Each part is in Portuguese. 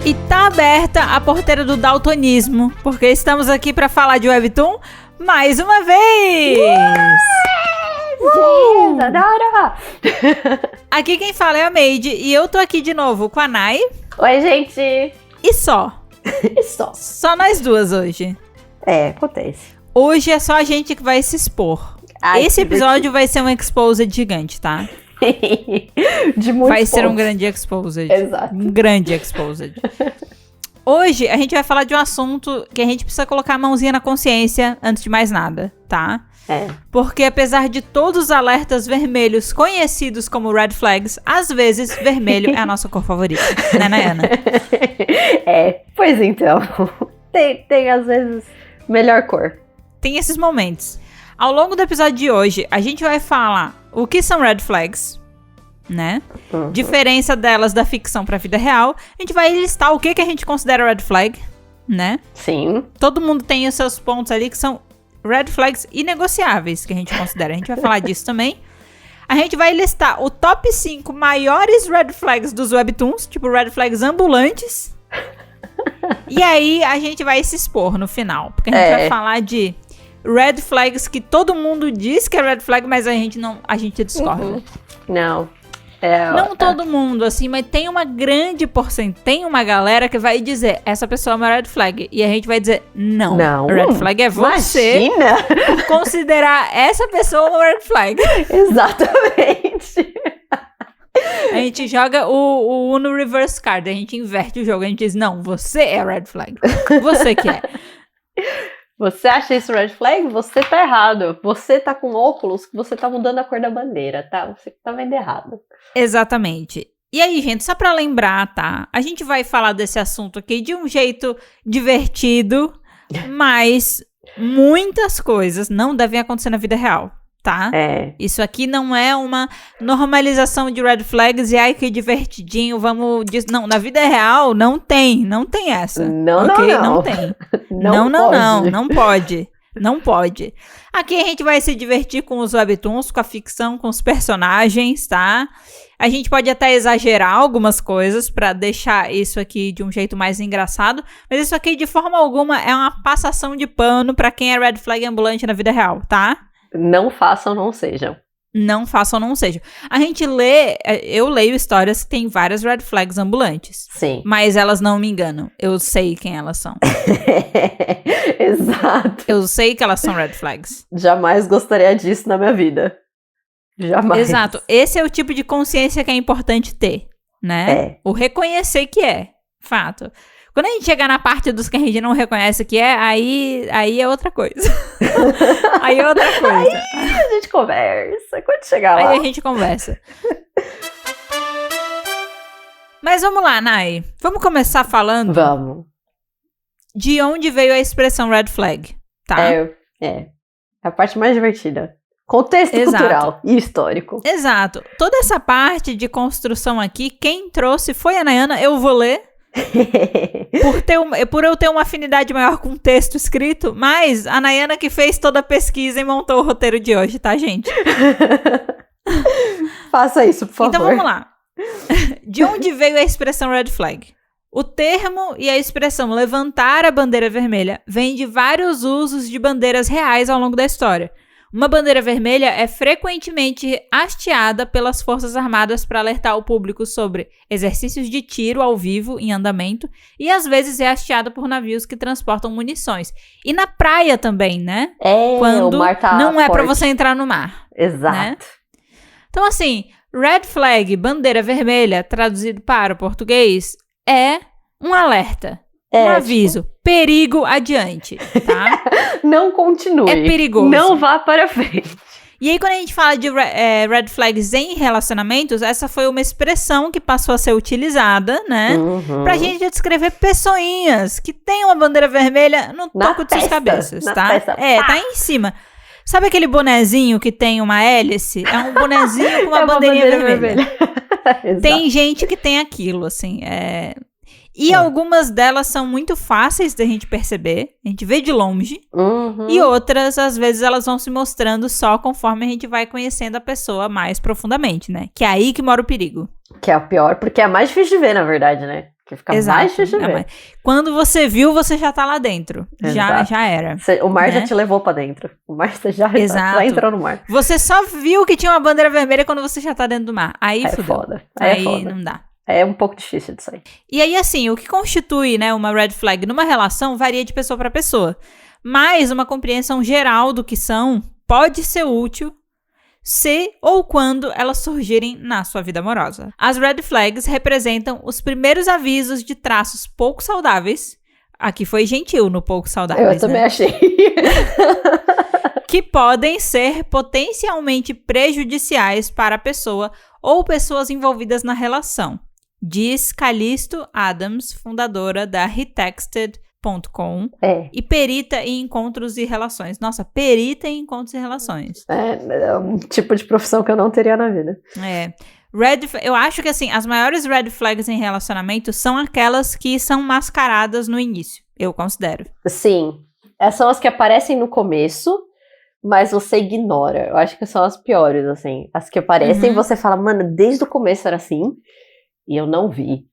E tá aberta a porteira do daltonismo, porque estamos aqui para falar de Webtoon mais uma vez! Gente, adoro! Aqui quem fala é a Made e eu tô aqui de novo com a Nai. Oi, gente! E só. E só. Só nós duas hoje. É, acontece. Hoje é só a gente que vai se expor. Ai, esse episódio vai ser um exposed gigante, tá? De muito vai ser um grande exposed. Exato. Um grande exposed. Hoje a gente vai falar de um assunto que a gente precisa colocar a mãozinha na consciência antes de mais nada, tá? É. Porque apesar de todos os alertas vermelhos conhecidos como red flags, às vezes vermelho é a nossa cor favorita, né, Nayana? É, pois então. Tem às vezes melhor cor. Tem esses momentos. Ao longo do episódio de hoje, a gente vai falar o que são red flags, né? Uhum. Diferença delas da ficção pra vida real. A gente vai listar o que a gente considera red flag, né? Sim. Todo mundo tem os seus pontos ali que são red flags inegociáveis, que a gente considera. A gente vai falar disso também. A gente vai listar o top 5 maiores red flags dos webtoons, tipo red flags ambulantes. E aí a gente vai se expor no final, porque a gente vai falar de red flags que todo mundo diz que é red flag, mas a gente discorda. Uhum. Não. Não todo mundo, assim, mas tem uma grande porcentagem, tem uma galera que vai dizer, essa pessoa é uma red flag, e a gente vai dizer, não. Red flag é você por considerar essa pessoa uma red flag. Exatamente. A gente joga o Uno Reverse Card, a gente inverte o jogo, a gente diz, não, você é red flag, você que é. Você acha isso red flag? Você tá errado. Você tá com óculos que você tá mudando a cor da bandeira, tá? Você tá vendo errado. Exatamente. E aí, gente, só pra lembrar, tá? A gente vai falar desse assunto aqui de um jeito divertido, mas muitas coisas não devem acontecer na vida real, tá? É. Isso aqui não é uma normalização de red flags e ai que divertidinho, vamos dizer, não, na vida real não tem essa. Não, ok? não tem. Não pode. Aqui a gente vai se divertir com os webtoons, com a ficção, com os personagens, tá? A gente pode até exagerar algumas coisas pra deixar isso aqui de um jeito mais engraçado, mas isso aqui de forma alguma é uma passação de pano pra quem é red flag ambulante na vida real, tá? Não façam, não sejam. Não façam, não sejam. A gente eu leio histórias que tem várias red flags ambulantes. Sim. Mas elas não me enganam. Eu sei quem elas são. Exato. Eu sei que elas são red flags. Jamais gostaria disso na minha vida. Jamais. Exato. Esse é o tipo de consciência que é importante ter, né? É. O reconhecer que é. Fato. Quando a gente chegar na parte dos que a gente não reconhece que é, aí é outra coisa. Aí é outra coisa. Aí a gente conversa. Quando chegar lá. Aí a gente conversa. Mas vamos lá, Nai. Vamos começar falando Vamos. de onde veio a expressão red flag, tá? É a parte mais divertida. Contexto cultural e histórico. Exato. Toda essa parte de construção aqui, quem trouxe foi a Nayana. Eu vou ler. Por eu ter uma afinidade maior com o texto escrito, mas a Nayana que fez toda a pesquisa e montou o roteiro de hoje, tá, gente? Faça isso, por favor. Então vamos lá. De onde veio a expressão red flag? O termo e a expressão levantar a bandeira vermelha vem de vários usos de bandeiras reais ao longo da história. Uma bandeira vermelha é frequentemente hasteada pelas Forças Armadas para alertar o público sobre exercícios de tiro ao vivo em andamento e às vezes é hasteada por navios que transportam munições. E na praia também, né? Quando o mar tá não é para forte. você entrar no mar. Exato. Né? Então assim, red flag, bandeira vermelha, traduzido para o português, é um alerta. Um aviso. Perigo adiante, tá? Não continue. É perigoso. Não vá para frente. E aí, quando a gente fala de red flags em relacionamentos, essa foi uma expressão que passou a ser utilizada, né? Uhum. Pra gente descrever pessoinhas que tem uma bandeira vermelha no topo de suas cabeças, tá? Testa. Tá em cima. Sabe aquele bonezinho que tem uma hélice? É um bonezinho com uma bandeirinha vermelha. Tem gente que tem aquilo, assim, E algumas delas são muito fáceis da gente perceber, a gente vê de longe, e outras, às vezes, elas vão se mostrando só conforme a gente vai conhecendo a pessoa mais profundamente, né? Que é aí que mora o perigo. Que é o pior, porque é mais difícil de ver, na verdade, né? Que fica mais difícil de ver. Quando você viu, você já tá lá dentro. Já era. O mar já te levou pra dentro. O mar você já entrou no mar. Você só viu que tinha uma bandeira vermelha quando você já tá dentro do mar. Aí fudeu. Foda. Aí é foda. Não dá. É um pouco difícil disso aí. E aí, assim, o que constitui, né, uma red flag numa relação varia de pessoa pra pessoa. Mas uma compreensão geral do que são pode ser útil se ou quando elas surgirem na sua vida amorosa. As red flags representam os primeiros avisos de traços pouco saudáveis. Aqui foi gentil no pouco saudáveis, Eu também achei. Que podem ser potencialmente prejudiciais para a pessoa ou pessoas envolvidas na relação. Diz Callisto Adams, fundadora da Retexted.com e perita em encontros e relações. Nossa, perita em encontros e relações. É um tipo de profissão que eu não teria na vida. Eu acho que, assim, as maiores red flags em relacionamento são aquelas que são mascaradas no início, eu considero. Sim, essas são as que aparecem no começo, mas você ignora. Eu acho que são as piores, assim. As que aparecem e você fala, mano, desde o começo era assim, e eu não vi.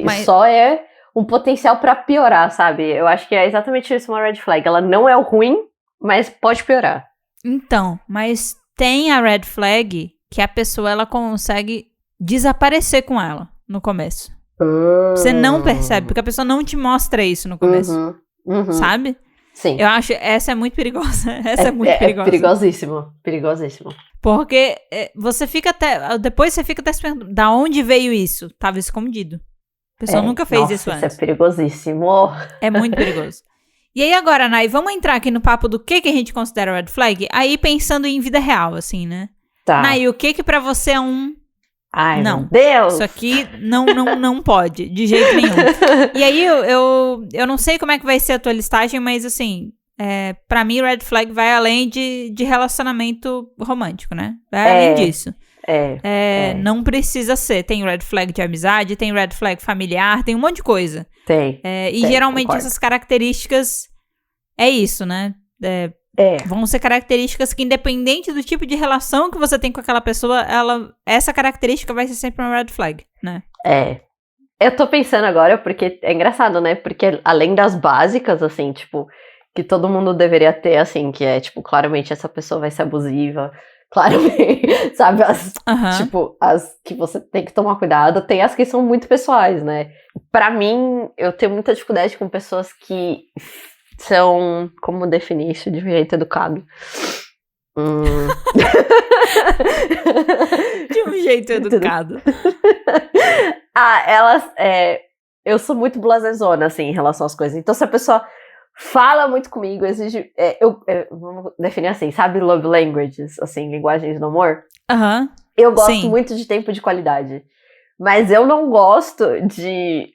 Mas só é um potencial pra piorar, sabe? Eu acho que é exatamente isso uma red flag. Ela não é o ruim, mas pode piorar. Então, mas tem a red flag que a pessoa, ela consegue desaparecer com ela no começo. Você não percebe, porque a pessoa não te mostra isso no começo. Sabe? Sim. Eu acho, essa é muito perigosa. É muito perigosa. Perigosíssimo. Porque você fica depois você fica até se perguntando, da onde veio isso? Tava escondido. A pessoa nunca fez isso antes. Isso é perigosíssimo. É muito perigoso. E aí agora, Nay, vamos entrar aqui no papo do que a gente considera red flag? Aí pensando em vida real, assim, né? Tá. Nay, o que pra você é um... Ai, não, meu Deus! Isso aqui não pode, de jeito nenhum. E aí eu não sei como é que vai ser a tua listagem, mas assim, pra mim red flag vai além de relacionamento romântico, né? Vai além disso. Não precisa ser. Tem red flag de amizade, tem red flag familiar, tem um monte de coisa. Tem. Geralmente concordo. essas características é isso, né? Vão ser características que, independente do tipo de relação que você tem com aquela pessoa, essa característica vai ser sempre uma red flag, né? Eu tô pensando agora, porque é engraçado, né? Porque além das básicas, assim, tipo, que todo mundo deveria ter, assim, que é, tipo, claramente essa pessoa vai ser abusiva, claramente, sabe? Tipo, as que você tem que tomar cuidado, tem as que são muito pessoais, né? Pra mim, eu tenho muita dificuldade com pessoas que são, como definir isso de um jeito educado? De um jeito educado. Elas, eu sou muito blasezona, assim, em relação às coisas. Então, se a pessoa fala muito comigo, exige, vamos definir assim, sabe, love languages, assim, linguagens do amor? Eu gosto muito de tempo de qualidade. Mas eu não gosto de...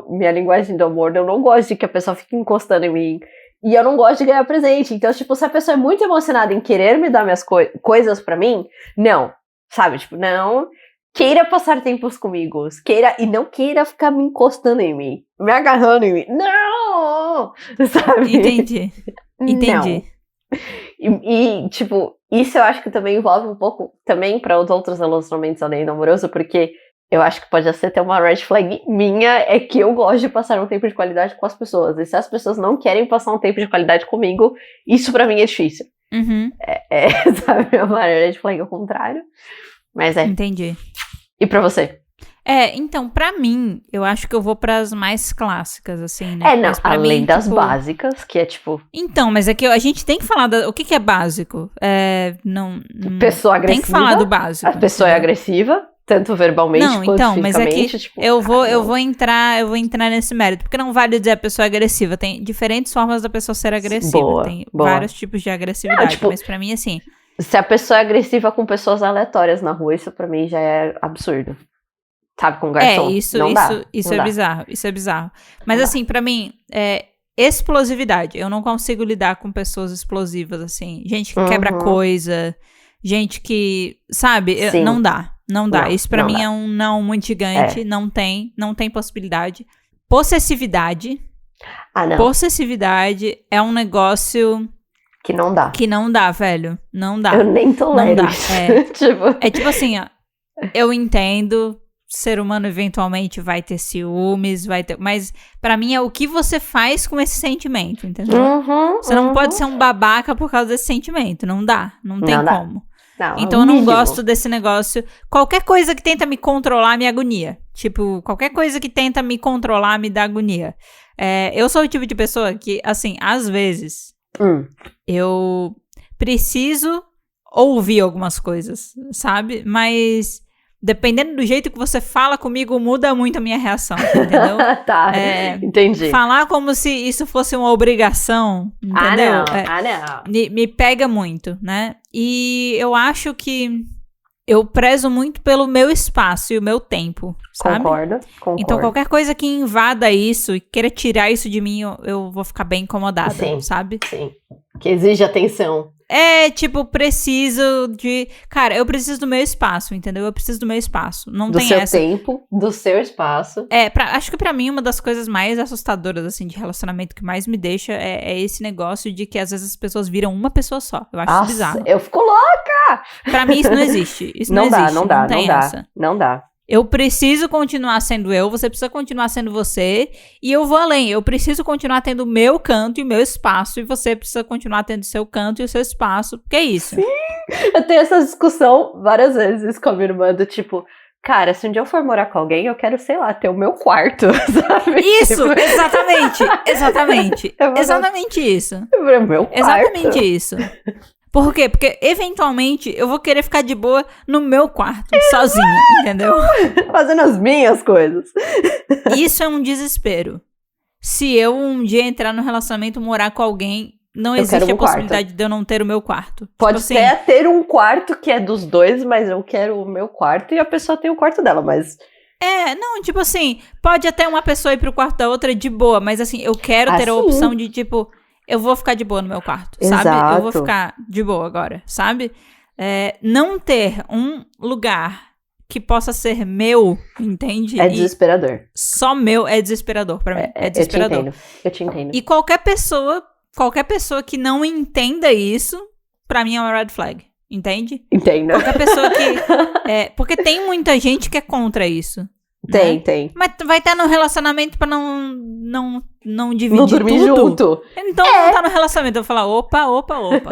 minha linguagem do amor, eu não gosto de que a pessoa fique encostando em mim. E eu não gosto de ganhar presente. Então, tipo, se a pessoa é muito emocionada em querer me dar minhas coisas pra mim, não. Sabe? Tipo, não. Queira passar tempos comigo. E não queira ficar me encostando em mim. Me agarrando em mim. Não! Sabe? Entendi. Não. E, tipo, isso eu acho que também envolve um pouco também para os outros relacionamentos além do amoroso, porque eu acho que pode ser até uma red flag minha, é que eu gosto de passar um tempo de qualidade com as pessoas. E se as pessoas não querem passar um tempo de qualidade comigo, isso pra mim é difícil. Sabe, é uma red flag ao contrário. Mas Entendi. E pra você? Então, pra mim, eu acho que eu vou pras mais clássicas, assim, né? Não, além das básicas, que é tipo... Então, mas é que a gente tem que falar o que é básico. Pessoa agressiva. Tem que falar do básico. A pessoa é agressiva, tanto verbalmente quanto fisicamente. Mas é que tipo, eu vou entrar nesse mérito, porque não vale dizer a pessoa agressiva. Tem diferentes formas da pessoa ser agressiva. Tem vários tipos de agressividade, mas pra mim, assim... Se a pessoa é agressiva com pessoas aleatórias na rua, isso pra mim já é absurdo. Sabe, com garçom. Isso é bizarro. Mas assim, pra mim, explosividade. Eu não consigo lidar com pessoas explosivas, assim. Gente que quebra coisa, gente que, sabe, não dá. Não dá. Isso pra mim é um não muito gigante. Não tem possibilidade. Possessividade. Não. Possessividade é um negócio... Que não dá. Que não dá, velho. Não dá. Eu nem tolero. Não dá. Tipo assim, ó. Eu entendo... ser humano eventualmente vai ter ciúmes, mas pra mim é o que você faz com esse sentimento, entendeu? Você não pode ser um babaca por causa desse sentimento, não dá, não tem como. Não, então eu não gosto desse negócio. Qualquer coisa que tenta me controlar me agonia. Tipo, qualquer coisa que tenta me controlar me dá agonia. Eu sou o tipo de pessoa que, assim, às vezes eu preciso ouvir algumas coisas, sabe? Mas dependendo do jeito que você fala comigo, muda muito a minha reação, entendeu? Tá, entendi. Falar como se isso fosse uma obrigação, entendeu? Não. Me pega muito, né? E eu acho que eu prezo muito pelo meu espaço e o meu tempo, sabe? Concordo. Então, qualquer coisa que invada isso e queira tirar isso de mim, eu vou ficar bem incomodada, sabe? Sim, que exige atenção. Tipo, preciso de... Cara, eu preciso do meu espaço, entendeu? Eu preciso do meu espaço. Não tem essa... Do seu tempo, do seu espaço. Acho que pra mim, uma das coisas mais assustadoras, assim, de relacionamento que mais me deixa é esse negócio de que, às vezes, as pessoas viram uma pessoa só. Eu acho isso bizarro. Eu fico louca! Pra mim, isso não existe. Isso não existe. Não dá. Eu preciso continuar sendo eu, você precisa continuar sendo você, e eu vou além. Eu preciso continuar tendo o meu canto e o meu espaço, e você precisa continuar tendo o seu canto e o seu espaço, porque é isso. Sim, eu tenho essa discussão várias vezes com a minha irmã, do tipo, cara, se um dia eu for morar com alguém, eu quero, sei lá, ter o meu quarto, sabe? Isso, exatamente isso. O meu quarto. Exatamente isso. Por quê? Porque, eventualmente, eu vou querer ficar de boa no meu quarto, sozinha, entendeu? Fazendo as minhas coisas. Isso é um desespero. Se eu um dia entrar no relacionamento, morar com alguém, não existe a possibilidade de eu não ter o meu quarto. Pode até ter um quarto que é dos dois, mas eu quero o meu quarto e a pessoa tem o quarto dela, mas... Não, tipo assim, pode até uma pessoa ir pro quarto da outra de boa, mas assim, eu quero ter a opção de, tipo... Eu vou ficar de boa no meu quarto, sabe? Exato. Eu vou ficar de boa agora, sabe? Não ter um lugar que possa ser meu, entende? É desesperador. Só meu é desesperador pra mim. É desesperador. Eu te entendo. E qualquer pessoa que não entenda isso, pra mim é uma red flag, entende? Entendo. Qualquer pessoa que... porque tem muita gente que é contra isso. Tem. Mas vai estar no relacionamento pra não dividir não dormir tudo. junto. Então não tá no relacionamento. Eu vou falar, opa,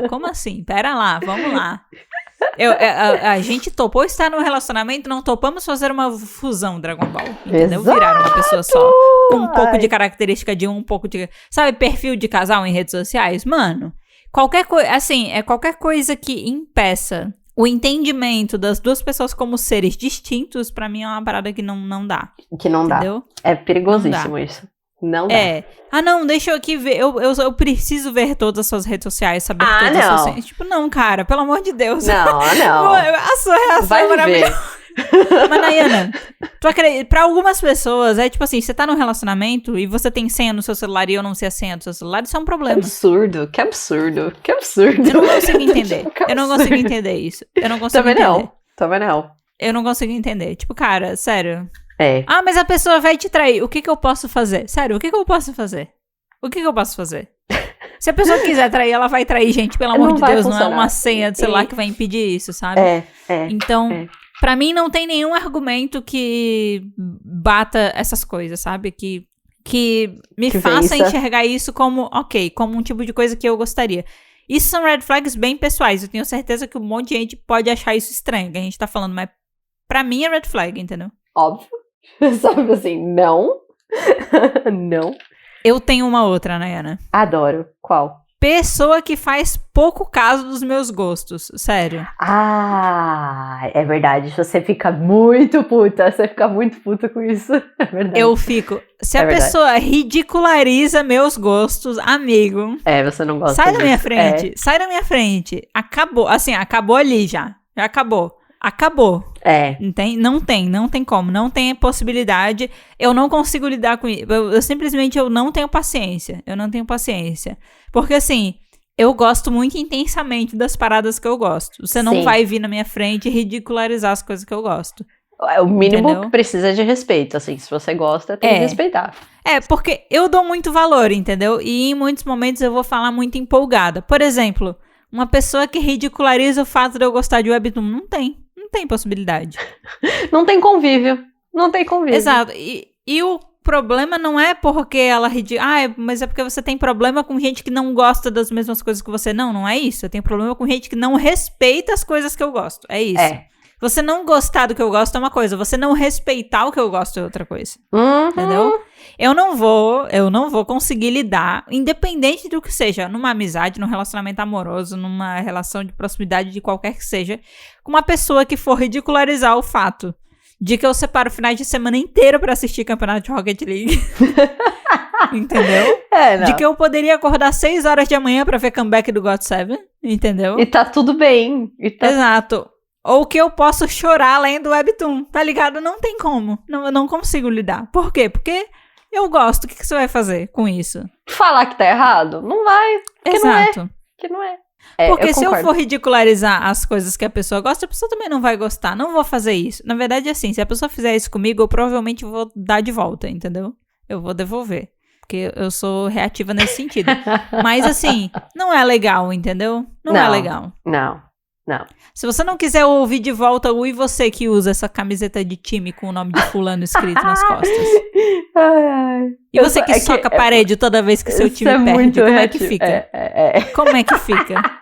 como assim? Pera lá, vamos lá. A gente topou estar no relacionamento, não topamos fazer uma fusão Dragon Ball, entendeu? Exato. Virar uma pessoa só. Com um pouco de característica de um pouco de... Sabe, perfil de casal em redes sociais? Mano, qualquer coisa... Assim, qualquer coisa que impeça o entendimento das duas pessoas como seres distintos, pra mim é uma parada que não dá. Que não entendeu? dá. É perigosíssimo isso. Não dá. Não, deixa eu aqui ver. Eu preciso ver todas as suas redes sociais, saber todas as suas... Tipo, não, cara, pelo amor de Deus. Não. A sua reação é maravilhosa. Mas, Nayana, tu acredita? Pra algumas pessoas, tipo assim, você tá num relacionamento e você tem senha no seu celular e eu não sei a senha do seu celular, isso é um problema. Que absurdo. Eu não consigo entender. Eu não consigo entender isso. Eu não consigo entender. Também não. Eu não consigo entender. Tipo, cara, sério. Ah, mas a pessoa vai te trair. O que eu posso fazer? Sério, o que eu posso fazer? Se a pessoa quiser trair, ela vai trair, gente. Pelo amor de Deus, não é uma senha do celular que vai impedir isso, sabe? Então, pra mim, não tem nenhum argumento que bata essas coisas, sabe? Que me faça enxergar isso como, como um tipo de coisa que eu gostaria. Isso são red flags bem pessoais. Eu tenho certeza que um monte de gente pode achar isso estranho, que a gente tá falando, mas pra mim é red flag, entendeu? Óbvio. Sabe assim, não. Não. Eu tenho uma outra, Nayana. Adoro. Qual? Pessoa que faz pouco caso dos meus gostos. Sério. É verdade. Você fica muito puta. Com isso. É verdade. Eu fico. Se a pessoa ridiculariza meus gostos, amigo. Você não gosta Sai da minha frente. Sai da minha frente. Acabou. Assim, acabou ali já. Já acabou. Acabou. Não tem como. Não tem possibilidade. Eu não consigo lidar com isso. Eu simplesmente não tenho paciência. Porque assim, eu gosto muito intensamente das paradas que eu gosto. Você não vai vir na minha frente e ridicularizar as coisas que eu gosto. O mínimo entendeu? Que precisa de respeito. Assim, se você gosta, tem que respeitar. Porque eu dou muito valor, entendeu? E em muitos momentos eu vou falar muito empolgada. Por exemplo, uma pessoa que ridiculariza o fato de eu gostar de webtoon. Não tem possibilidade. Não tem convívio. Não tem convívio. Exato. E o problema não é porque ela... mas é porque você tem problema com gente que não gosta das mesmas coisas que você. Não é isso. Eu tenho problema com gente que não respeita as coisas que eu gosto. É isso. Você não gostar do que eu gosto é uma coisa. Você não respeitar o que eu gosto é outra coisa. Entendeu? Eu não vou conseguir lidar, independente do que seja, numa amizade, num relacionamento amoroso, numa relação de proximidade de qualquer que seja, com uma pessoa que for ridicularizar o fato de que eu separo finais de semana inteiro pra assistir campeonato de Rocket League. Entendeu? De que eu poderia acordar 6 horas da manhã pra ver comeback do GOT7. Entendeu? E tá tudo bem. Exato. Ou que eu posso chorar lendo Webtoon. Tá ligado? Não tem como. Eu não consigo lidar. Por quê? Porque eu gosto. O que você vai fazer com isso? Falar que tá errado? Não vai. Exato. Que não é. Porque se eu for ridicularizar as coisas que a pessoa gosta, a pessoa também não vai gostar. Não vou fazer isso. Na verdade, assim, se a pessoa fizer isso comigo, eu provavelmente vou dar de volta, entendeu? Eu vou devolver. Porque eu sou reativa nesse sentido. Mas, assim, não é legal, entendeu? Não é legal. Não. Se você não quiser ouvir de volta o e você que usa essa camiseta de time com o nome de fulano escrito nas costas. E você que soca a parede toda vez que seu time perde, como é que fica? Como é que fica?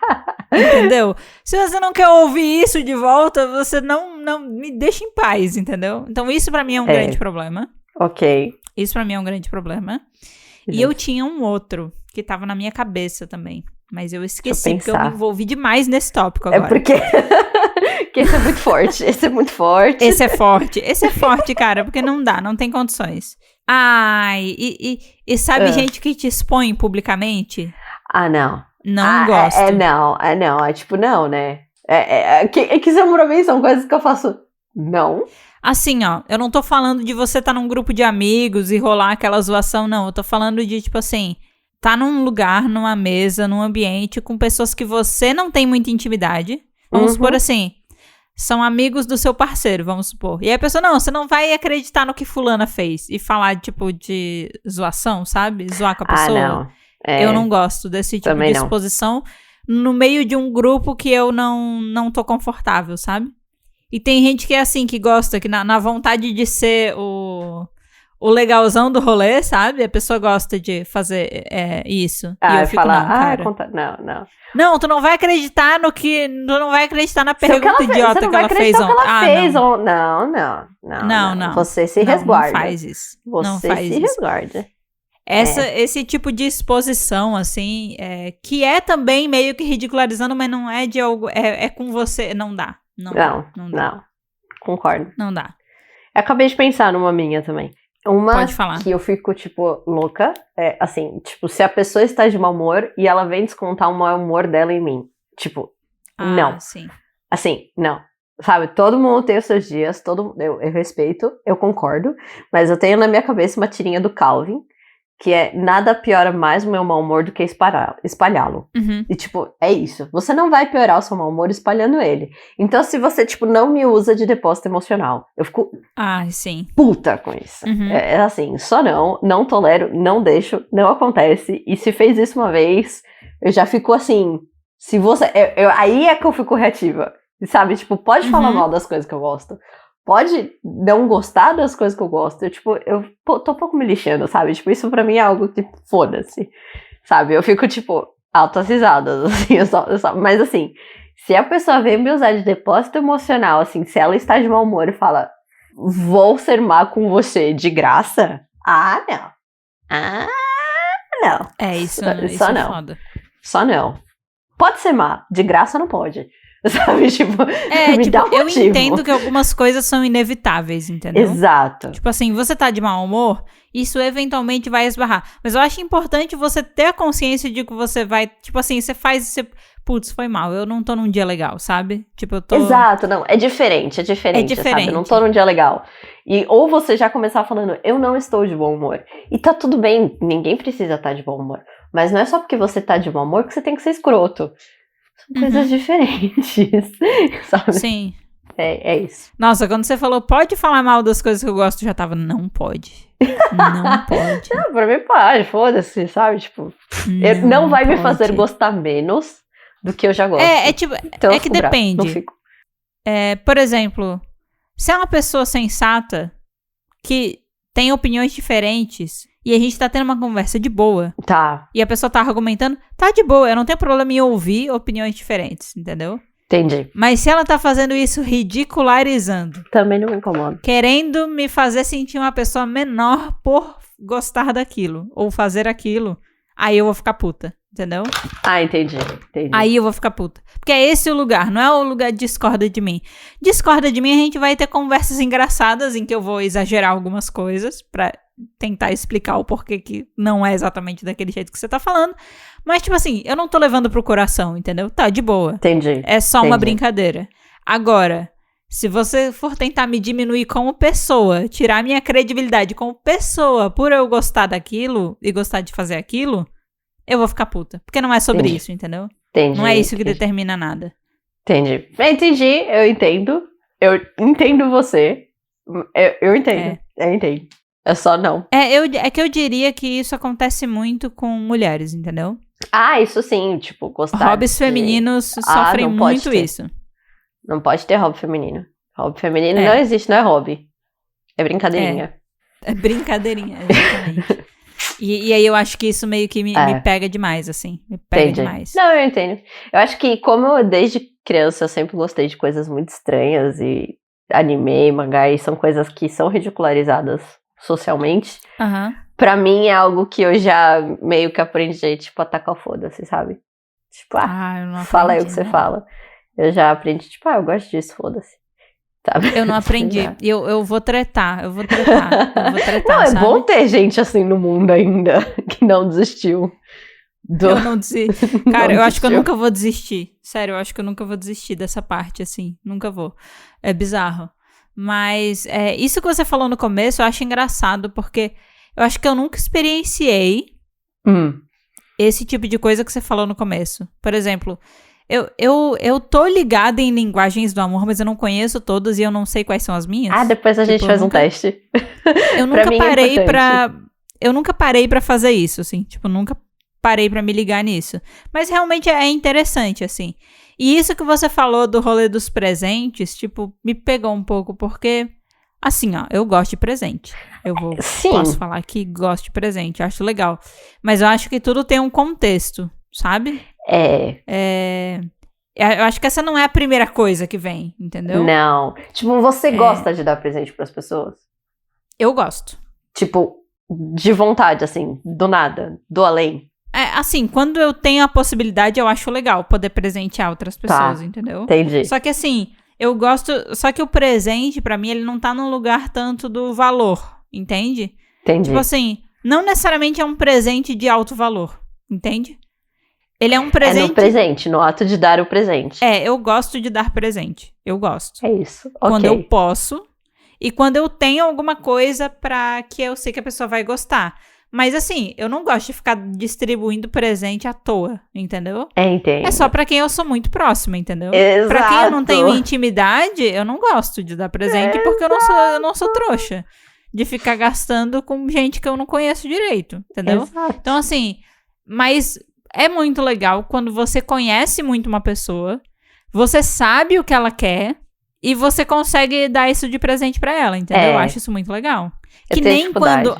Entendeu? Se você não quer ouvir isso de volta, você não me deixa em paz, entendeu? Então isso pra mim é um grande problema. Ok. Isso pra mim é um grande problema. E eu tinha um outro que tava na minha cabeça também. Mas eu esqueci, porque eu me envolvi demais nesse tópico agora. Porque esse é muito forte. Esse é muito forte. Esse é forte, cara, porque não dá, não tem condições. Ai, e sabe gente que te expõe publicamente? Não. Não gosto. Não. É tipo, não, né? Que são pra mim, são coisas que eu faço. Não. Assim, ó, eu não tô falando de você estar num grupo de amigos e rolar aquela zoação, não. Eu tô falando de, tipo assim... Tá num lugar, numa mesa, num ambiente com pessoas que você não tem muita intimidade. Vamos supor assim, são amigos do seu parceiro, vamos supor. E aí a pessoa, não, você não vai acreditar no que fulana fez. E falar, tipo, de zoação, sabe? Zoar com a pessoa. Não. Eu não gosto desse tipo de exposição no meio de um grupo que eu não tô confortável, sabe? E tem gente que é assim, que gosta, que na vontade de ser o legalzão do rolê, sabe? A pessoa gosta de fazer isso. E eu fico, falar, não, cara. Não. Não, tu não vai acreditar no que... Tu não vai acreditar na pergunta idiota que ela fez ontem. Não. Você se resguarda. Não faz isso. Você se resguarda. Esse tipo de exposição, assim, que é também meio que ridicularizando, mas não é de algo... É com você. Não dá. Não dá. Concordo. Não dá. Eu acabei de pensar numa minha também. Uma Pode falar. Que eu fico, tipo, louca, assim, tipo, se a pessoa está de mau humor e ela vem descontar o mau humor dela em mim. Tipo, não. Sim. Assim, não. Sabe, todo mundo tem os seus dias, eu respeito, eu concordo, mas eu tenho na minha cabeça uma tirinha do Calvin, que é nada piora mais o meu mau humor do que espalhá-lo. E, tipo, é isso. Você não vai piorar o seu mau humor espalhando ele. Então, se você, tipo, não me usa de depósito emocional, eu fico sim. puta com isso. É assim, só não tolero, não deixo, não acontece. E se fez isso uma vez, eu já fico assim, se você... aí é que eu fico reativa, sabe? Tipo, pode falar mal das coisas que eu gosto. Pode não gostar das coisas que eu gosto. Eu tô um pouco me lixando, sabe? Tipo, isso pra mim é algo que foda-se, sabe? Eu fico, tipo, altas risadas, assim, mas assim, se a pessoa vem me usar de depósito emocional, assim, se ela está de mau humor e fala, vou ser má com você de graça? Não. Isso só não. Foda. Só não. Pode ser má, de graça não pode. Sabe, tipo, me dá um eu motivo. entendo que algumas coisas são inevitáveis, entendeu? Exato. Tipo assim, você tá de mau humor, isso eventualmente vai esbarrar. Mas eu acho importante você ter a consciência de que você vai, tipo assim, putz, foi mal, eu não tô num dia legal, sabe? Tipo, eu tô... Exato, não, é diferente, sabe? Eu não tô num dia legal. Ou você já começar falando, eu não estou de bom humor. E tá tudo bem, ninguém precisa estar de bom humor. Mas não é só porque você tá de bom humor que você tem que ser escroto. São coisas diferentes, sabe? Sim. É isso. Nossa, quando você falou, pode falar mal das coisas que eu gosto, já tava, não pode. Não pode. Não, pra mim pode, foda-se, sabe? Tipo, não vai me fazer gostar menos do que eu já gosto. Tipo, então que depende. Por exemplo, se é uma pessoa sensata, que tem opiniões diferentes e a gente tá tendo uma conversa de boa. Tá. E a pessoa tá argumentando, tá de boa, eu não tenho problema em ouvir opiniões diferentes, entendeu? Entendi. Mas se ela tá fazendo isso ridicularizando. Também não me incomoda. Querendo me fazer sentir uma pessoa menor por gostar daquilo. Ou fazer aquilo. Aí eu vou ficar puta. Entendeu? Ah, entendi. Aí eu vou ficar puta. Porque é esse o lugar, não é o lugar de discorda de mim. Discorda de mim, a gente vai ter conversas engraçadas em que eu vou exagerar algumas coisas pra tentar explicar o porquê que não é exatamente daquele jeito que você tá falando. Mas, tipo assim, eu não tô levando pro coração, entendeu? Tá, de boa. Entendi. É só uma brincadeira. Agora, se você for tentar me diminuir como pessoa, tirar minha credibilidade como pessoa por eu gostar daquilo e gostar de fazer aquilo, eu vou ficar puta. Porque não é sobre isso, entendeu? Entendi. Não é isso que determina nada. Entendi. Eu entendo. Eu entendo você. Eu entendo. Eu entendo. É só não. É que eu diria que isso acontece muito com mulheres, entendeu? Ah, isso sim, tipo, gostar Hobbies femininos sofrem muito isso. Não pode ter hobby feminino. Hobby feminino não existe, não é hobby. É brincadeirinha. É brincadeirinha, exatamente. E aí eu acho que isso meio que me pega demais, assim. Me pega demais. Não, eu entendo. Eu acho que como eu, desde criança, eu sempre gostei de coisas muito estranhas e anime, mangá, e são coisas que são ridicularizadas socialmente. Pra mim é algo que eu já meio que aprendi, tipo, a tacar o foda-se, sabe? Tipo, eu não aprendi, fala aí o que você fala. Eu já aprendi, tipo, eu gosto disso, foda-se. Sabe? Eu não aprendi. Eu vou tretar. Eu vou não, sabe? É bom ter gente assim no mundo ainda, que não desistiu. Eu não desisti. Cara, eu acho que eu nunca vou desistir. Sério, eu acho que eu nunca vou desistir dessa parte, assim. Nunca vou. É bizarro. Mas isso que você falou no começo, eu acho engraçado, porque eu acho que eu nunca experienciei esse tipo de coisa que você falou no começo. Por exemplo, eu tô ligada em linguagens do amor, mas eu não conheço todas e eu não sei quais são as minhas. Depois a gente faz um teste. Eu nunca parei pra fazer isso, assim. Tipo, nunca parei pra me ligar nisso. Mas realmente é interessante, assim. E isso que você falou do rolê dos presentes, tipo, me pegou um pouco, porque, assim, ó, eu gosto de presente. Posso falar que gosto de presente, acho legal. Mas eu acho que tudo tem um contexto, sabe? Eu acho que essa não é a primeira coisa que vem, entendeu? Não. Tipo, você gosta de dar presente pras pessoas? Eu gosto. Tipo, de vontade, assim, do nada, do além. Assim, quando eu tenho a possibilidade, eu acho legal poder presentear outras pessoas, entendeu? Entendi. Só que assim, eu gosto... Só que o presente, pra mim, ele não tá num lugar tanto do valor, entende? Entendi. Tipo assim, não necessariamente é um presente de alto valor, entende? Ele é um presente... É no presente, no ato de dar o presente. Eu gosto de dar presente. Eu gosto. É isso, Quando eu posso e quando eu tenho alguma coisa pra que eu sei que a pessoa vai gostar. Mas assim, eu não gosto de ficar distribuindo presente à toa, entendeu? Entendo. É só pra quem eu sou muito próxima, entendeu? Exato. Pra quem eu não tenho intimidade, eu não gosto de dar presente porque eu não sou trouxa. De ficar gastando com gente que eu não conheço direito, entendeu? Exato. Então assim, mas é muito legal quando você conhece muito uma pessoa, você sabe o que ela quer e você consegue dar isso de presente pra ela, entendeu? Eu acho isso muito legal. Que nem quando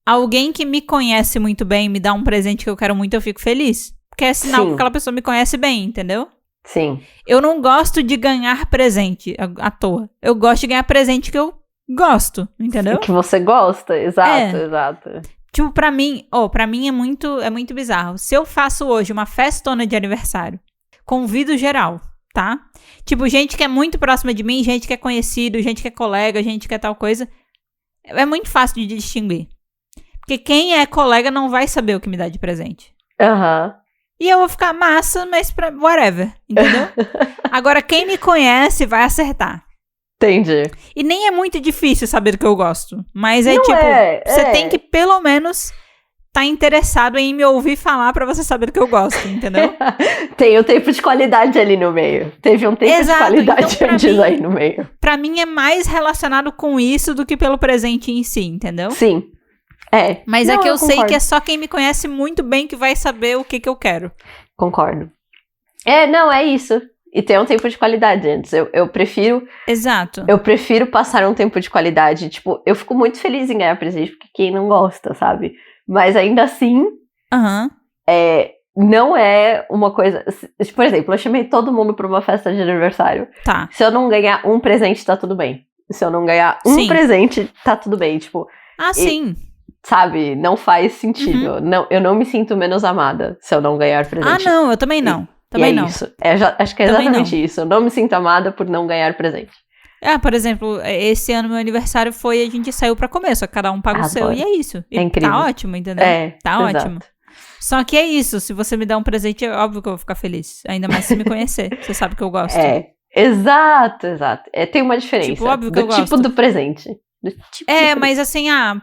alguém que me conhece muito bem me dá um presente que eu quero muito, eu fico feliz. Porque é sinal que aquela pessoa me conhece bem, entendeu? Sim. Eu não gosto de ganhar presente à toa. Eu gosto de ganhar presente que eu gosto, entendeu? Que você gosta, exato. Tipo, pra mim é muito bizarro. Se eu faço hoje uma festona de aniversário, convido geral, tá? Tipo, gente que é muito próxima de mim, gente que é conhecido, gente que é colega, gente que é tal coisa. É muito fácil de distinguir. Porque quem é colega não vai saber o que me dá de presente. E eu vou ficar massa, mas whatever, entendeu? Agora, quem me conhece vai acertar. Entendi. E nem é muito difícil saber do que eu gosto. Mas você tem que pelo menos tá interessado em me ouvir falar pra você saber do que eu gosto, entendeu? Tem o tempo de qualidade ali no meio. Teve um tempo de qualidade então, antes aí no meio. Pra mim é mais relacionado com isso do que pelo presente em si, entendeu? Sim. Mas é que eu sei que é só quem me conhece muito bem que vai saber o que eu quero. Concordo. É isso. e ter um tempo de qualidade antes. Eu prefiro... Exato. Eu prefiro passar um tempo de qualidade. Tipo, eu fico muito feliz em ganhar presente, porque quem não gosta, sabe? Mas ainda assim, não é uma coisa... Por exemplo, eu chamei todo mundo pra uma festa de aniversário. Tá. Se eu não ganhar um presente, tá tudo bem. Se eu não ganhar um presente, tá tudo bem. Tipo... sim. Sabe? Não faz sentido. Não, eu não me sinto menos amada se eu não ganhar presente. Não, eu também não. Também não. Isso. Acho que é exatamente isso. Eu não me sinto amada por não ganhar presente. Por exemplo, esse ano meu aniversário foi, a gente saiu pra comer, só que cada um paga o seu e é isso. E incrível. Tá ótimo, entendeu? Tá ótimo. Só que é isso, se você me dá um presente, é óbvio que eu vou ficar feliz. Ainda mais se me conhecer. Você sabe que eu gosto. Exato. Tem uma diferença. Tipo, óbvio que eu gosto. Tipo do presente. Mas assim, a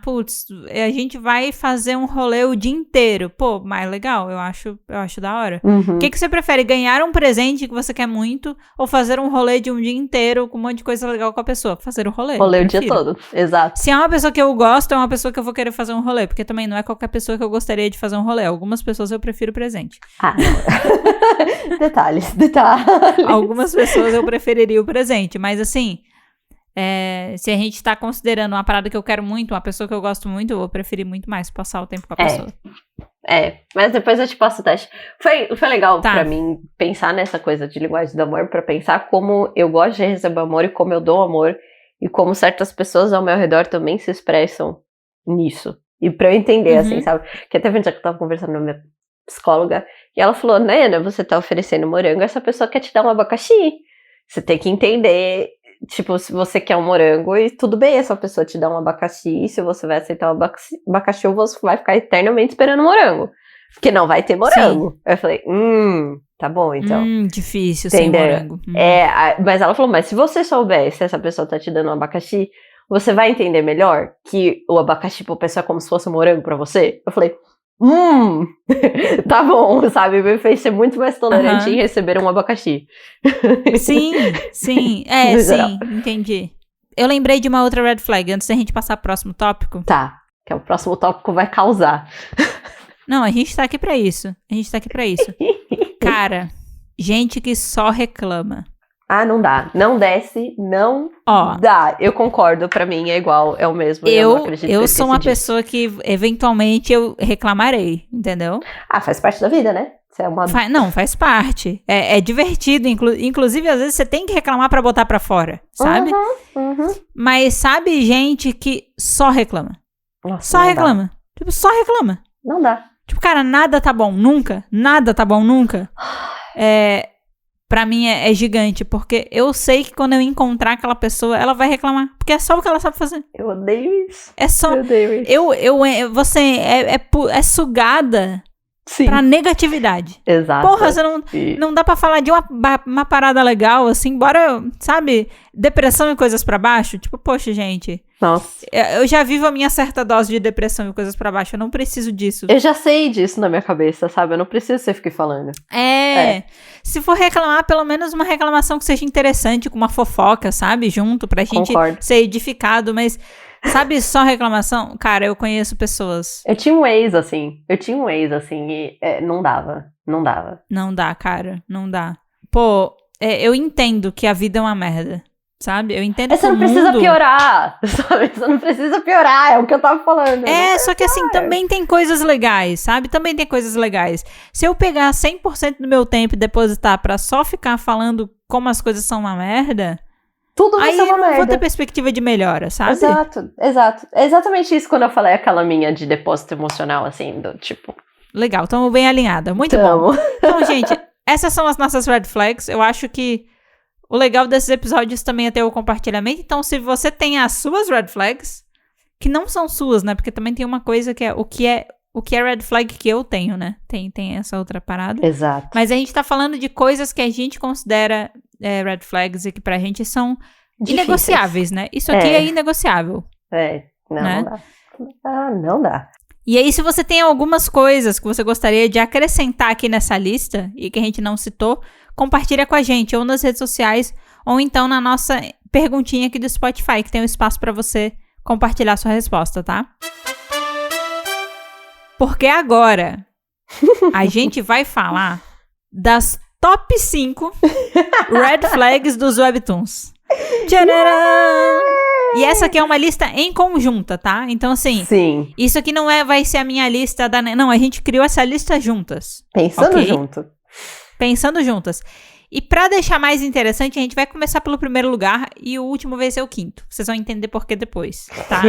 gente vai fazer um rolê o dia inteiro. Pô, mais legal, eu acho da hora. O que você prefere, ganhar um presente que você quer muito ou fazer um rolê de um dia inteiro com um monte de coisa legal com a pessoa? Fazer o rolê. Rolê o dia todo, exato. Se é uma pessoa que eu gosto, é uma pessoa que eu vou querer fazer um rolê, porque também não é qualquer pessoa que eu gostaria de fazer um rolê. Algumas pessoas eu prefiro presente. Não. Detalhes. Algumas pessoas eu preferiria o presente, mas assim... se a gente tá considerando uma parada que eu quero muito, uma pessoa que eu gosto muito, eu vou preferir muito mais passar o tempo com a pessoa. Mas depois eu te passo o teste. Foi legal pra mim pensar nessa coisa de linguagem do amor, pra pensar como eu gosto de receber amor e como eu dou amor, e como certas pessoas ao meu redor também se expressam nisso. E pra eu entender, assim, sabe? Que até um dia que eu tava conversando com a minha psicóloga, e ela falou, Nayana, você tá oferecendo morango, essa pessoa quer te dar um abacaxi. Você tem que entender... Tipo, se você quer um morango, e tudo bem essa pessoa te dar um abacaxi, e se você vai aceitar o abacaxi, você vai ficar eternamente esperando morango. Porque não vai ter morango. Sim. Eu falei, tá bom, então. Difícil sem morango. Mas ela falou, mas se você souber se essa pessoa tá te dando um abacaxi, você vai entender melhor que o abacaxi pra pessoa é como se fosse um morango pra você? Eu falei, tá bom, sabe? Me fez ser muito mais tolerante em receber um abacaxi. Sim, sim, entendi. Eu lembrei de uma outra red flag, antes da gente passar pro próximo tópico. Tá, que é o próximo tópico vai causar. Não, a gente tá aqui pra isso. Cara, gente que só reclama. Não dá. Não desce, não dá. Eu concordo, pra mim é igual, é o mesmo. Eu sou uma pessoa que, eventualmente, eu reclamarei, entendeu? Faz parte da vida, né? Faz parte. É divertido, inclusive, às vezes, você tem que reclamar pra botar pra fora, sabe? Mas sabe gente que só reclama? Nossa, só reclama. Tipo, só reclama. Não dá. Tipo, cara, nada tá bom nunca. Nada tá bom nunca. Pra mim é gigante, porque eu sei que quando eu encontrar aquela pessoa, ela vai reclamar. Porque é só o que ela sabe fazer. Eu odeio isso. Eu odeio isso. Você é sugada pra negatividade. Exato. Porra, você não dá pra falar de uma parada legal, assim, bora, sabe, depressão e coisas pra baixo. Tipo, poxa, gente. Nossa. Eu já vivo a minha certa dose de depressão e coisas pra baixo, eu não preciso disso. Eu já sei disso na minha cabeça, sabe? Eu não preciso você ficar falando. Se for reclamar, pelo menos uma reclamação que seja interessante, com uma fofoca, sabe? Junto, pra gente ser edificado, mas... Sabe, só reclamação? Cara, eu conheço pessoas. Eu tinha um ex, assim, e não dava. Não dá, cara, não dá. Pô, eu entendo que a vida é uma merda, sabe? Eu entendo que você não precisa piorar, sabe? Você não precisa piorar, é o que eu tava falando. Só que assim, também tem coisas legais, sabe? Também tem coisas legais. Se eu pegar 100% do meu tempo e depositar pra só ficar falando como as coisas são uma merda... Tudo vai ser uma merda. Aí eu não vou ter perspectiva de melhora, sabe? Exato. É exatamente isso quando eu falei aquela minha de depósito emocional, assim, do tipo... Legal, tamo bem alinhada. Muito bom. Então, gente, essas são as nossas red flags. Eu acho que o legal desses episódios também é ter o compartilhamento. Então, se você tem as suas red flags, que não são suas, né? Porque também tem uma coisa que é o que é red flag que eu tenho, né? Tem essa outra parada. Exato. Mas a gente tá falando de coisas que a gente considera red flags e que pra gente são difíceis. Inegociáveis, né? Isso aqui é inegociável. Não dá. Não dá. E aí, se você tem algumas coisas que você gostaria de acrescentar aqui nessa lista e que a gente não citou, compartilha com a gente, ou nas redes sociais, ou então na nossa perguntinha aqui do Spotify, que tem um espaço pra você compartilhar sua resposta, tá? Porque agora a gente vai falar das top 5 red flags dos webtoons. Tcharam! E essa aqui é uma lista em conjunta, tá? Então, assim, Sim. Isso aqui não vai ser a minha lista da... Não, a gente criou essa lista juntas. Pensando junto. Pensando juntas. E pra deixar mais interessante, a gente vai começar pelo primeiro lugar e o último vai ser o quinto. Vocês vão entender por que depois, tá?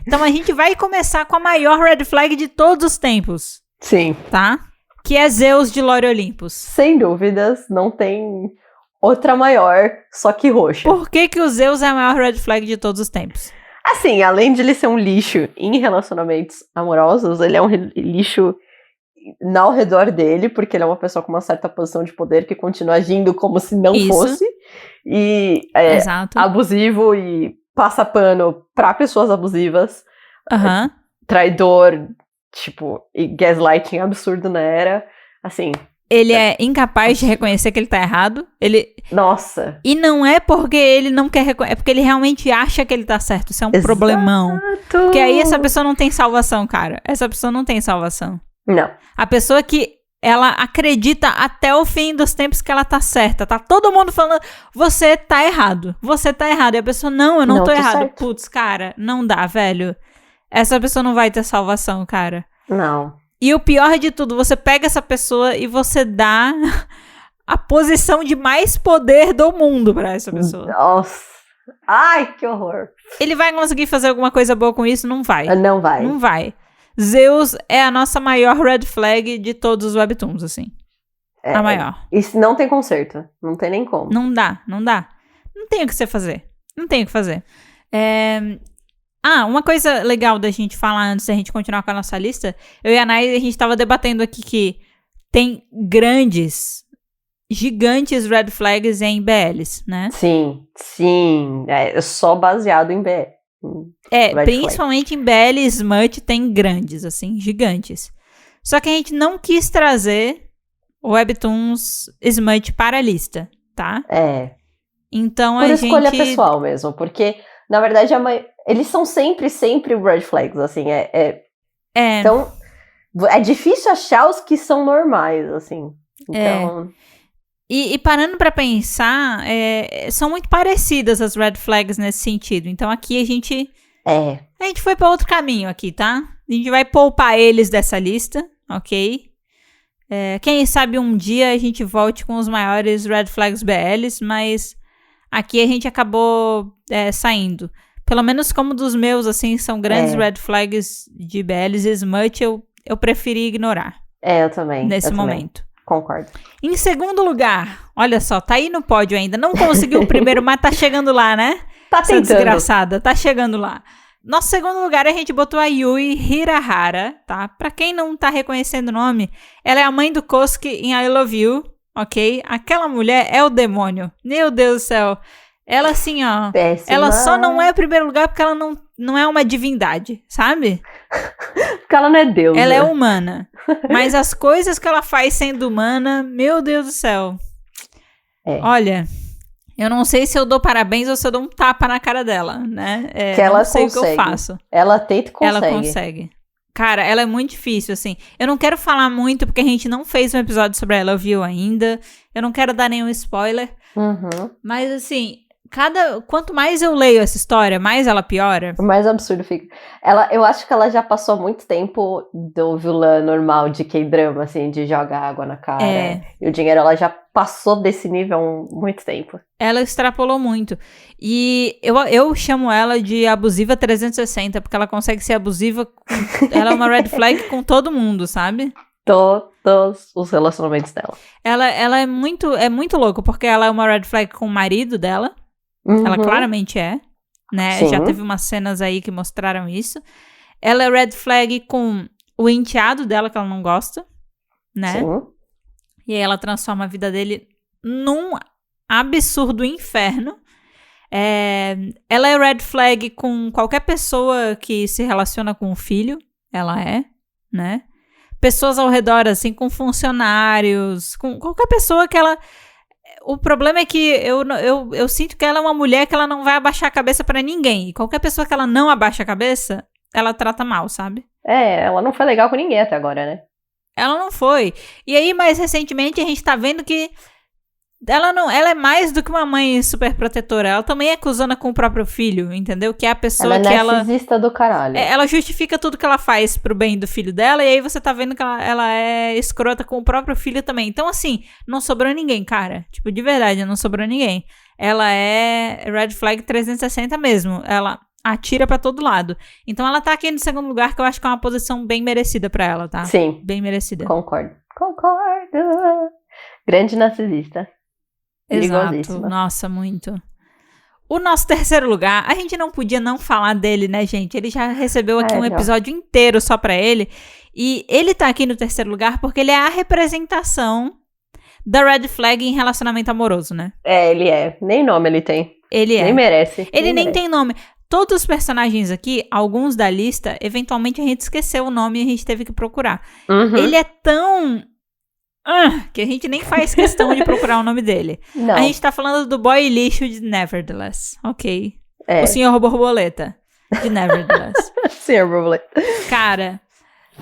Então, a gente vai começar com a maior red flag de todos os tempos. Sim. Tá? Que é Zeus de Lore Olympus. Sem dúvidas, não tem outra maior, só que roxa. Por que o Zeus é a maior red flag de todos os tempos? Assim, além de ele ser um lixo em relacionamentos amorosos, ele é um lixo ao redor dele, porque ele é uma pessoa com uma certa posição de poder que continua agindo como se não fosse. E é abusivo e passa pano pra pessoas abusivas. Traidor, tipo, e gaslighting absurdo na era. Assim... Ele é incapaz de reconhecer que ele tá errado. Nossa. E não é porque ele não quer reconhecer, é porque ele realmente acha que ele tá certo. Isso é um problemão. Porque aí essa pessoa não tem salvação, cara. Essa pessoa não tem salvação. Não. A pessoa que ela acredita até o fim dos tempos que ela tá certa. Tá todo mundo falando, você tá errado. Você tá errado. E a pessoa, não, eu não tô errado. Certo. Putz, cara, não dá, velho. Essa pessoa não vai ter salvação, cara. Não. E o pior de tudo, você pega essa pessoa e você dá a posição de mais poder do mundo pra essa pessoa. Nossa. Ai, que horror. Ele vai conseguir fazer alguma coisa boa com isso? Não vai. Não vai. Não vai. Zeus é a nossa maior red flag de todos os webtoons, assim. A maior. Isso não tem conserto. Não tem nem como. Não dá. Não tem o que você fazer. Não tem o que fazer. Uma coisa legal da gente falar antes da gente continuar com a nossa lista, eu e a Nai, a gente tava debatendo aqui que tem gigantes red flags em BLs, né? Sim. É só baseado em BL. Principalmente em BL e Smut tem grandes, assim, gigantes. Só que a gente não quis trazer webtoons Smut para a lista, tá? Então Por escolha pessoal mesmo, porque, na verdade, eles são sempre red flags, assim, Então, é difícil achar os que são normais, assim. Então... E parando pra pensar, são muito parecidas as red flags nesse sentido. Então, aqui a gente foi pra outro caminho aqui, tá? A gente vai poupar eles dessa lista, ok? Quem sabe um dia a gente volte com os maiores red flags BLs, mas aqui a gente acabou saindo. Pelo menos como dos meus, assim, são grandes red flags de BLs e Smut, eu preferi ignorar. Eu também. Nesse momento. Concordo. Em segundo lugar, olha só, tá aí no pódio ainda. Não conseguiu o primeiro, mas tá chegando lá, né? Tá tentando. Essa desgraçada, tá chegando lá. Nosso segundo lugar, a gente botou a Yui Hirahara, tá? Pra quem não tá reconhecendo o nome, ela é a mãe do Kosuke em I Love You, ok? Aquela mulher é o demônio. Meu Deus do céu. Ela, assim, ó... Péssima. Ela só não é o primeiro lugar porque ela não é uma divindade, sabe? Porque ela não é Deus. Ela é humana. Mas as coisas que ela faz sendo humana, meu Deus do céu. Olha, eu não sei se eu dou parabéns ou se eu dou um tapa na cara dela, né? Que ela não sei consegue. O que eu faço. Ela tenta e consegue. Ela consegue. Cara, ela é muito difícil, assim. Eu não quero falar muito porque a gente não fez um episódio sobre I Love You ainda. Eu não quero dar nenhum spoiler. Mas, assim... Quanto mais eu leio essa história, mais ela piora. Mais absurdo fica. Eu acho que ela já passou muito tempo do vilã normal de K-drama, assim, de jogar água na cara. E o dinheiro, ela já passou desse nível há muito tempo. Ela extrapolou muito. E eu chamo ela de abusiva 360, porque ela consegue ser abusiva. Ela é uma red flag com todo mundo, sabe? Todos os relacionamentos dela. Ela é muito louca, porque ela é uma red flag com o marido dela. Ela claramente né? Sim. Já teve umas cenas aí que mostraram isso. Ela é red flag com o enteado dela, que ela não gosta, né? Sim. E aí ela transforma a vida dele num absurdo inferno. Ela é red flag com qualquer pessoa que se relaciona com o filho. Ela né? Pessoas ao redor, assim, com funcionários, com qualquer pessoa que ela... O problema é que eu sinto que ela é uma mulher que ela não vai abaixar a cabeça pra ninguém. E qualquer pessoa que ela não abaixa a cabeça, ela trata mal, sabe? Ela não foi legal com ninguém até agora, né? Ela não foi. E aí, mais recentemente, a gente tá vendo que ela é mais do que uma mãe super protetora. Ela também é cuzona com o próprio filho, entendeu? Que é a pessoa que ela... Ela é narcisista do caralho. Ela justifica tudo que ela faz pro bem do filho dela, e aí você tá vendo que ela é escrota com o próprio filho também. Então, assim, não sobrou ninguém, cara. Tipo, de verdade, não sobrou ninguém. Ela é red flag 360 mesmo. Ela atira pra todo lado. Então, ela tá aqui no segundo lugar, que eu acho que é uma posição bem merecida pra ela, tá? Sim. Bem merecida. Concordo. Grande narcisista. Exato. Nossa, muito. O nosso terceiro lugar, a gente não podia não falar dele, né, gente? Ele já recebeu aqui um episódio inteiro só pra ele. E ele tá aqui no terceiro lugar porque ele é a representação da red flag em relacionamento amoroso, né? Ele é. Nem nome ele tem. Ele é. Nem merece. Ele nem tem nome. Todos os personagens aqui, alguns da lista, eventualmente a gente esqueceu o nome e a gente teve que procurar. Uhum. Ele é tão... que a gente nem faz questão de procurar o nome dele. Não. A gente tá falando do boy lixo de Nevertheless, ok? É. O Senhor Borboleta de Nevertheless. Senhor Borboleta. Cara,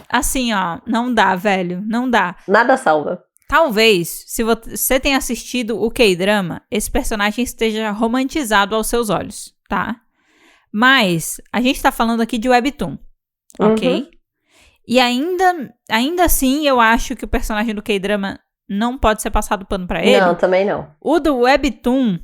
assim, ó, não dá, velho, não dá. Nada salva. Talvez, se você tenha assistido o K-drama, esse personagem esteja romantizado aos seus olhos, tá? Mas a gente tá falando aqui de Webtoon, ok? Uhum. E ainda assim, eu acho que o personagem do K-drama não pode ser passado pano pra ele. Não, também não. O do Webtoon,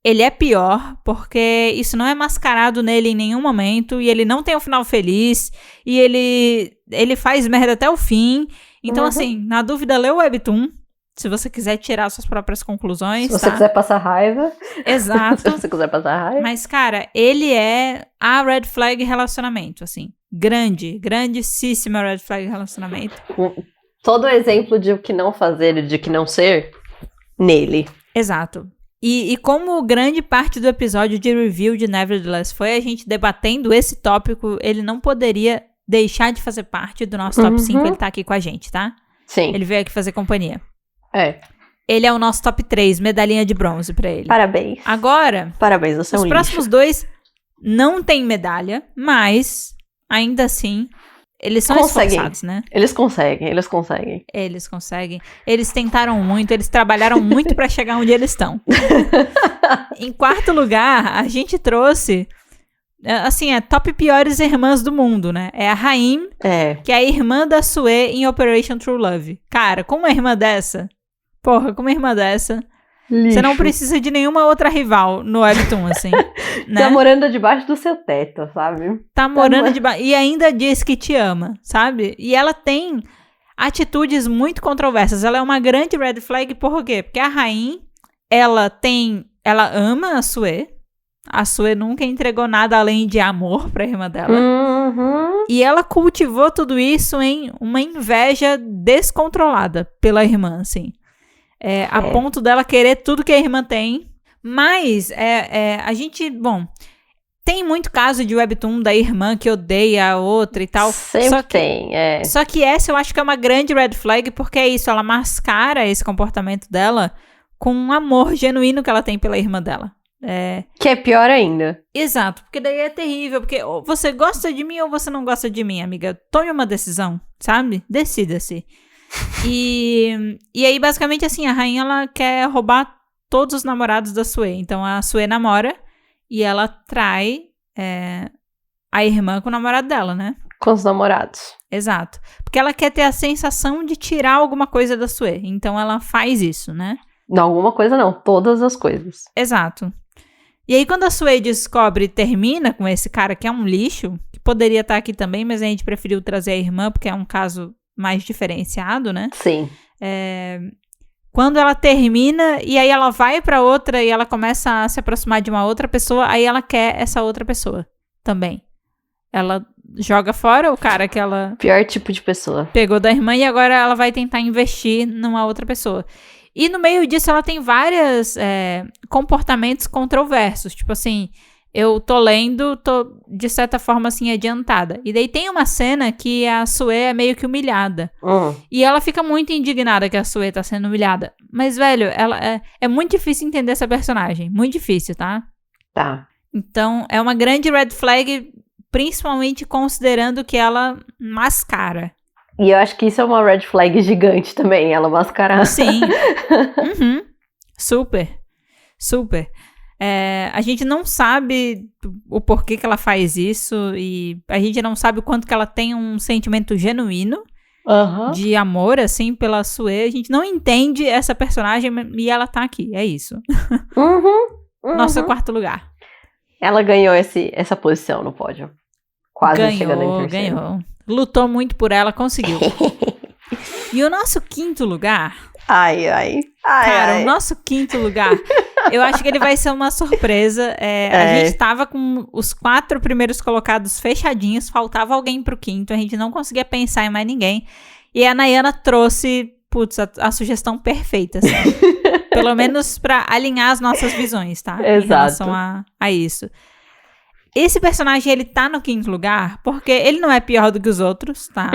ele é pior, porque isso não é mascarado nele em nenhum momento, e ele não tem um final feliz, e ele faz merda até o fim. Então, assim, na dúvida, lê o Webtoon, se você quiser tirar suas próprias conclusões, Se você quiser passar raiva. Exato. Se você quiser passar raiva. Mas, cara, ele é a red flag relacionamento, assim. Grandíssima red flag relacionamento. Todo exemplo de o que não fazer e de que não ser, nele. Exato. E como grande parte do episódio de review de Nevertheless foi a gente debatendo esse tópico, ele não poderia deixar de fazer parte do nosso top 5, ele tá aqui com a gente, tá? Sim. Ele veio aqui fazer companhia. Ele é o nosso top 3, medalhinha de bronze pra ele. Parabéns. Agora, parabéns, você é um os próximos dois não tem medalha, mas, ainda assim, eles são esforçados, né? Eles conseguem. Eles conseguem. Eles tentaram muito, eles trabalharam muito pra chegar onde eles estão. Em quarto lugar, a gente trouxe... Assim, top piores irmãs do mundo, né? É a Haim, que é a irmã da Sue em Operation True Love. Cara, com uma irmã dessa... Porra, com uma irmã dessa... Lixo. Você não precisa de nenhuma outra rival no Webtoon, assim. Né? Tá morando debaixo do seu teto, sabe? Tá morando debaixo... E ainda diz que te ama, sabe? E ela tem atitudes muito controversas. Ela é uma grande red flag, por quê? Porque a Haim, ela ama a Sue. A Sue nunca entregou nada além de amor pra irmã dela. E ela cultivou tudo isso em uma inveja descontrolada pela irmã, assim. A ponto dela querer tudo que a irmã tem. Mas a gente, bom... Tem muito caso de Webtoon da irmã que odeia a outra e tal. Sempre tem. Só que essa eu acho que é uma grande red flag, porque é isso, ela mascara esse comportamento dela com um amor genuíno que ela tem pela irmã dela. Que é pior ainda. Exato, porque daí é terrível, porque ou você gosta de mim ou você não gosta de mim, amiga. Tome uma decisão, sabe? Decida-se. E aí, basicamente, assim, a rainha, ela quer roubar todos os namorados da Sue. Então, a Sue namora e ela trai a irmã com o namorado dela, né? Com os namorados. Exato. Porque ela quer ter a sensação de tirar alguma coisa da Sue. Então, ela faz isso, né? Não, alguma coisa não. Todas as coisas. Exato. E aí, quando a Sue descobre e termina com esse cara que é um lixo, que poderia estar aqui também, mas a gente preferiu trazer a irmã, porque é um caso mais diferenciado, né? Sim. Quando ela termina, e aí ela vai pra outra, e ela começa a se aproximar de uma outra pessoa, aí ela quer essa outra pessoa também. Ela joga fora o cara que ela... Pior tipo de pessoa. Pegou da irmã, e agora ela vai tentar investir numa outra pessoa. E no meio disso, ela tem vários comportamentos controversos. Tipo assim, eu tô lendo, tô de certa forma assim, adiantada. E daí tem uma cena que a Sue é meio que humilhada. E ela fica muito indignada que a Sue tá sendo humilhada. Mas, velho, ela é muito difícil entender essa personagem. Muito difícil, tá? Tá. Então, é uma grande red flag, principalmente considerando que ela mascara. E eu acho que isso é uma red flag gigante também, ela mascarar. Sim. Uhum. Super. Super. A gente não sabe o porquê que ela faz isso e a gente não sabe o quanto que ela tem um sentimento genuíno de amor, assim, pela Sue. A gente não entende essa personagem e ela tá aqui, é isso. Nosso quarto lugar. Ela ganhou essa posição no pódio. Quase chegando em terceiro. Ganhou. Lutou muito por ela, conseguiu. E o nosso quinto lugar... Cara, o nosso quinto lugar, eu acho que ele vai ser uma surpresa. A gente tava com os 4 primeiros colocados fechadinhos, faltava alguém pro quinto, a gente não conseguia pensar em mais ninguém. E a Nayana trouxe, a sugestão perfeita, assim. Pelo menos pra alinhar as nossas visões, tá? Exato. Em relação a isso. Esse personagem, ele tá no quinto lugar porque ele não é pior do que os outros, tá?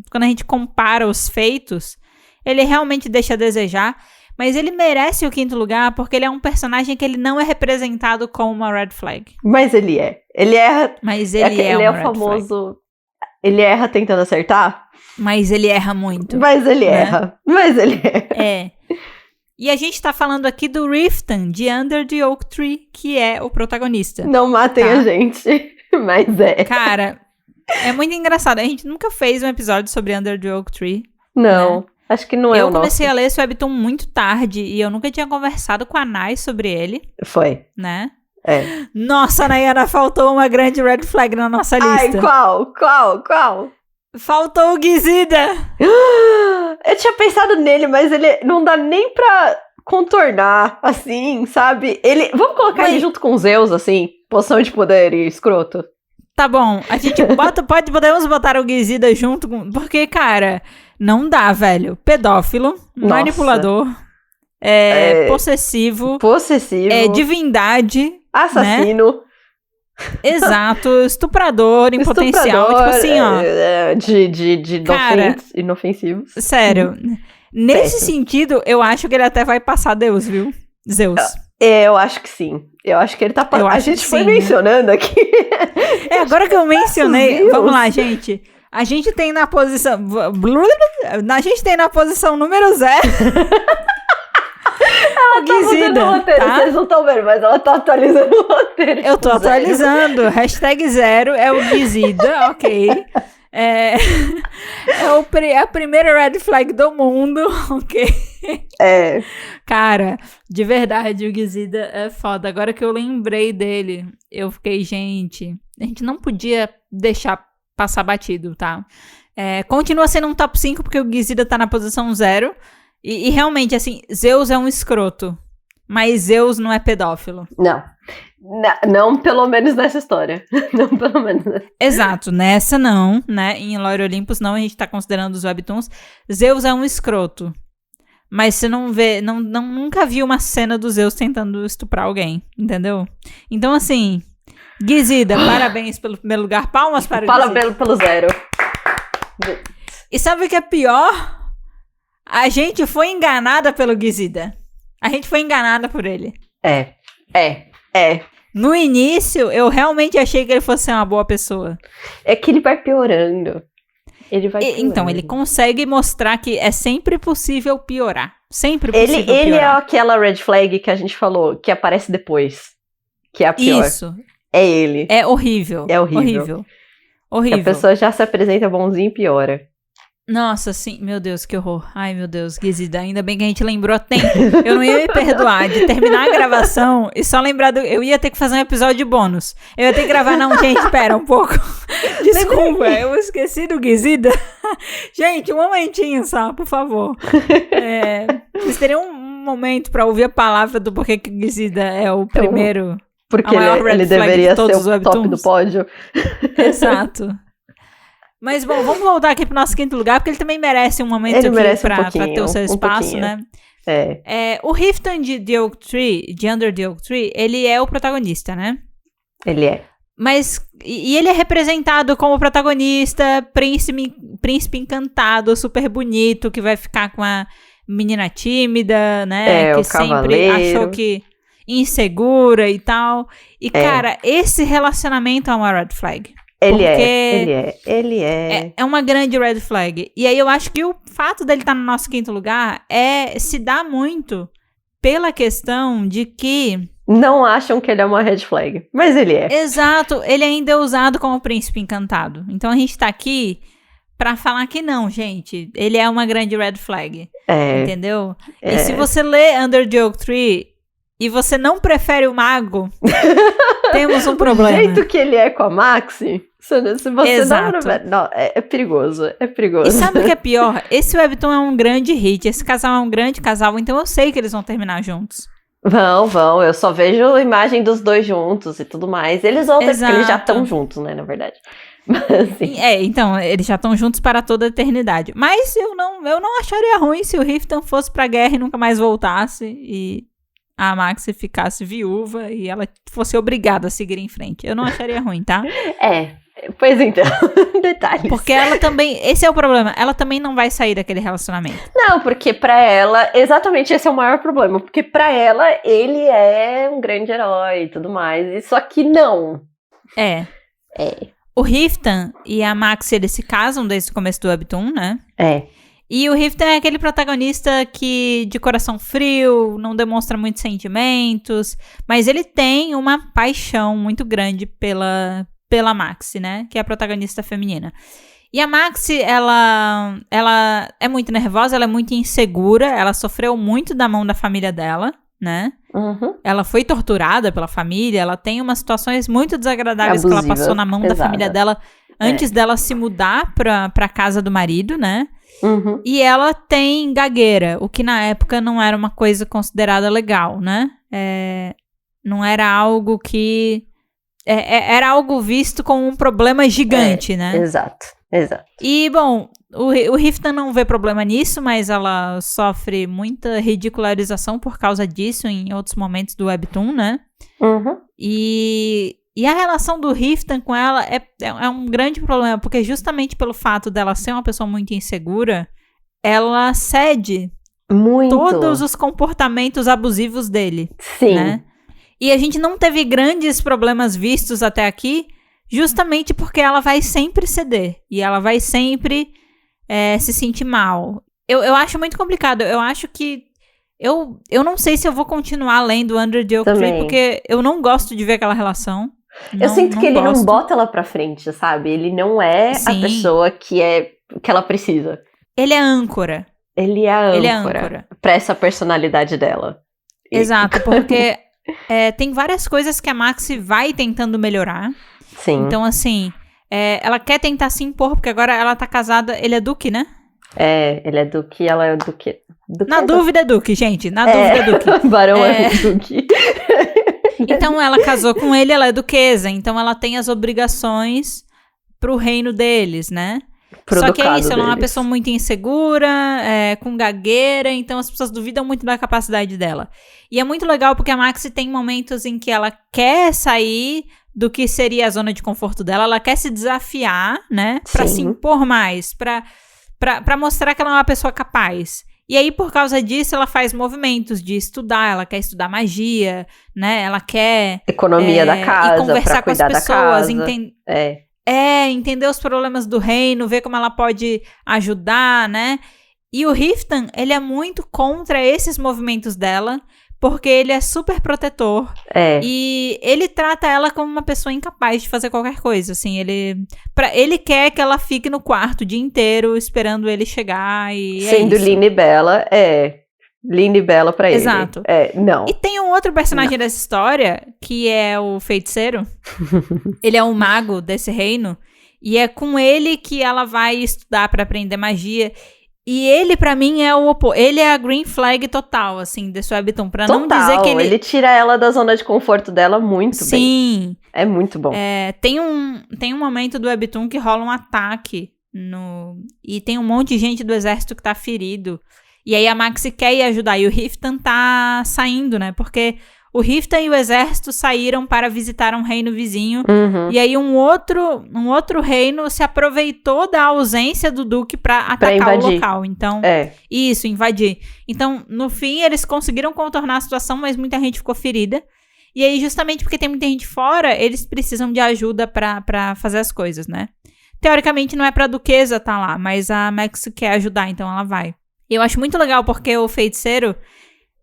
Quando a gente compara os feitos, ele realmente deixa a desejar, mas ele merece o quinto lugar porque ele é um personagem que ele não é representado como uma red flag. Mas ele é. Ele erra. Mas ele é o famoso... Ele erra tentando acertar? Mas ele erra muito. Mas ele erra. Mas ele erra. E a gente tá falando aqui do Riften, de Under the Oak Tree, que é o protagonista. Não matem a gente, mas é. Cara, é muito engraçado. A gente nunca fez um episódio sobre Under the Oak Tree. Não. Né? Acho que não é o nosso. Eu comecei a ler esse webtoon muito tarde e eu nunca tinha conversado com a Nai sobre ele. Foi. Né? Nossa, Nayana, faltou uma grande red flag na nossa lista. Qual? Faltou o Gizida. Eu tinha pensado nele, mas ele não dá nem pra contornar, assim, sabe? Vamos colocar ele junto com os Zeus, assim, poção de poder e escroto. Tá bom, a gente podemos botar o Gizida junto com... Porque, cara, não dá, velho. Pedófilo, manipulador, possessivo, divindade, assassino, né? Exato, estuprador em potencial, tipo assim, ó. De cara, inofensivos. Sério, nesse sentido, eu acho que ele até vai passar Deus, viu? Zeus. Eu acho que sim. Eu acho que ele tá... A gente foi mencionando aqui. Agora que eu mencionei... Vamos lá, gente. A gente tem na posição... A gente tem na posição número 0... Ela tá mudando o roteiro, tá? Vocês não estão vendo, mas ela tá atualizando o roteiro. Eu tô atualizando. Hashtag 0 é o Gizida, ok. É a primeira red flag do mundo, ok? Cara, de verdade, o Gizida é foda. Agora que eu lembrei dele, eu fiquei, gente, a gente não podia deixar passar batido, tá? Continua sendo um top 5 porque o Gizida tá na posição 0. E realmente, assim, Zeus é um escroto. Mas Zeus não é pedófilo. Não pelo menos nessa história. Não pelo menos nessa. Exato, nessa não, né? Em Lore Olympus não, a gente tá considerando os webtoons. Zeus é um escroto. Mas você não vê, nunca viu uma cena do Zeus tentando estuprar alguém, entendeu? Então, assim, Gizida, parabéns pelo primeiro lugar. Palmas para o Gizida. Parabéns pelo 0. E sabe o que é pior? A gente foi enganada pelo Gizida. A gente foi enganada por ele. No início, eu realmente achei que ele fosse uma boa pessoa. É que ele vai piorando. Então, ele consegue mostrar que é sempre possível piorar. Sempre possível piorar. Ele é aquela red flag que a gente falou, que aparece depois. Que é a pior. Isso. É ele. É horrível. É horrível. Que a pessoa já se apresenta bonzinho e piora. Nossa, sim, meu Deus, que horror. Ai, meu Deus, Gizida, ainda bem que a gente lembrou a tempo. Eu não ia me perdoar de terminar a gravação e só lembrar eu ia ter que fazer um episódio de bônus. Eu ia ter que gravar, não, gente, pera um pouco. Desculpa, eu esqueci do Gizida. Gente, um momentinho só, por favor. Vocês teriam um momento pra ouvir a palavra do porquê que o Gizida é o primeiro... Porque ele deveria ser o top do pódio. Exato. Mas, bom, vamos voltar aqui pro nosso quinto lugar, porque ele também merece um momento aqui pra ter o seu espaço, né? O Riften de Under the Oak Tree, ele é o protagonista, né? Ele é. Mas, e ele é representado como protagonista, príncipe encantado, super bonito, que vai ficar com a menina tímida, né? Que sempre achou que insegura e tal. E, cara, esse relacionamento é uma red flag. Ele é. É uma grande red flag. E aí eu acho que o fato dele estar no nosso 5º lugar se dá muito pela questão de que... Não acham que ele é uma red flag, mas ele é. Exato, ele ainda é usado como príncipe encantado. Então a gente tá aqui pra falar que não, gente. Ele é uma grande red flag. Entendeu? E se você lê Under the Oak Tree e você não prefere o mago, temos um problema. O jeito que ele é com a Maxie, se você Exato. não, é perigoso, é perigoso. E sabe o que é pior? Esse webtoon é um grande hit, esse casal é um grande casal, então eu sei que eles vão terminar juntos. Vão, eu só vejo a imagem dos dois juntos e tudo mais. Eles vão ter, porque eles já estão juntos, né, na verdade. Mas, assim. Então, eles já estão juntos para toda a eternidade. Mas eu não acharia ruim se o Riften fosse pra guerra e nunca mais voltasse e a Maxie ficasse viúva e ela fosse obrigada a seguir em frente. Eu não acharia ruim, tá? Pois então, detalhes. Porque ela também, esse é o problema, ela também não vai sair daquele relacionamento. Não, porque pra ela, exatamente esse é o maior problema, porque pra ela, ele é um grande herói e tudo mais, e só que não. O Riften e a Maxie, eles se casam desde o começo do webtoon, né? E o Riften é aquele protagonista que, de coração frio, não demonstra muitos sentimentos, mas ele tem uma paixão muito grande pela Maxie, né? Que é a protagonista feminina. E a Maxie, ela é muito nervosa, ela é muito insegura, ela sofreu muito da mão da família dela, né? Uhum. Ela foi torturada pela família, ela tem umas situações muito desagradáveis que ela passou na mão da família dela antes dela se mudar pra casa do marido, né? Uhum. E ela tem gagueira, o que na época não era uma coisa considerada legal, né? Não era algo que... era algo visto como um problema gigante, né? Exato. E, bom, o Riften não vê problema nisso, mas ela sofre muita ridicularização por causa disso em outros momentos do webtoon, né? Uhum. E a relação do Riften com ela é um grande problema, porque justamente pelo fato dela ser uma pessoa muito insegura, ela cede todos os comportamentos abusivos dele. Sim. Né? E a gente não teve grandes problemas vistos até aqui, justamente porque ela vai sempre ceder. E ela vai sempre se sentir mal. Eu acho muito complicado. Eu acho que... Eu não sei se eu vou continuar lendo Under the Oak Tree, porque eu não gosto de ver aquela relação. Eu sinto que ele não bota ela pra frente, sabe? Ele não é a pessoa que ela precisa. Ele é âncora. Ele é âncora. Pra essa personalidade dela. Exato, porque... tem várias coisas que a Maxie vai tentando melhorar. Sim. Então, assim, ela quer tentar se impor, porque agora ela tá casada. Ele é duque, né? Ele é duque, ela é duque. Na dúvida é duque, gente. Na dúvida é duque. Barão é duque. Então, ela casou com ele, ela é duquesa. Então, ela tem as obrigações pro reino deles, né? Só que é isso, ela é uma pessoa muito insegura, com gagueira, então as pessoas duvidam muito da capacidade dela. E é muito legal porque a Maxie tem momentos em que ela quer sair do que seria a zona de conforto dela, ela quer se desafiar, né, pra se impor mais, pra mostrar que ela é uma pessoa capaz. E aí, por causa disso, ela faz movimentos de estudar, ela quer estudar magia, né, ela quer... Economia da casa, conversar pra cuidar com as pessoas, da casa. Entender os problemas do reino, ver como ela pode ajudar, né? E o Riften, ele é muito contra esses movimentos dela, porque ele é super protetor. E ele trata ela como uma pessoa incapaz de fazer qualquer coisa, assim. Ele quer que ela fique no quarto o dia inteiro, esperando ele chegar e sendo linda e bela, linda e bela pra ele. Exato. Não. E tem um outro personagem dessa história, que é o feiticeiro. Ele é um mago desse reino. E é com ele que ela vai estudar pra aprender magia. E ele, pra mim, é o oposto. Ele é a green flag total, assim, desse webtoon. Pra não dizer que ele tira ela da zona de conforto dela muito bem. Sim. É muito bom. Tem um momento do webtoon que rola um ataque. E tem um monte de gente do exército que tá ferido. E aí a Maxie quer ir ajudar. E o Riften tá saindo, né? Porque o Riften e o exército saíram para visitar um reino vizinho. Uhum. E aí um outro reino se aproveitou da ausência do duque pra atacar o local. Então, invadir. Então, no fim, eles conseguiram contornar a situação, mas muita gente ficou ferida. E aí, justamente porque tem muita gente fora, eles precisam de ajuda pra fazer as coisas, né? Teoricamente, não é pra Duquesa tá lá, mas a Max quer ajudar, então ela vai. E eu acho muito legal, porque o feiticeiro,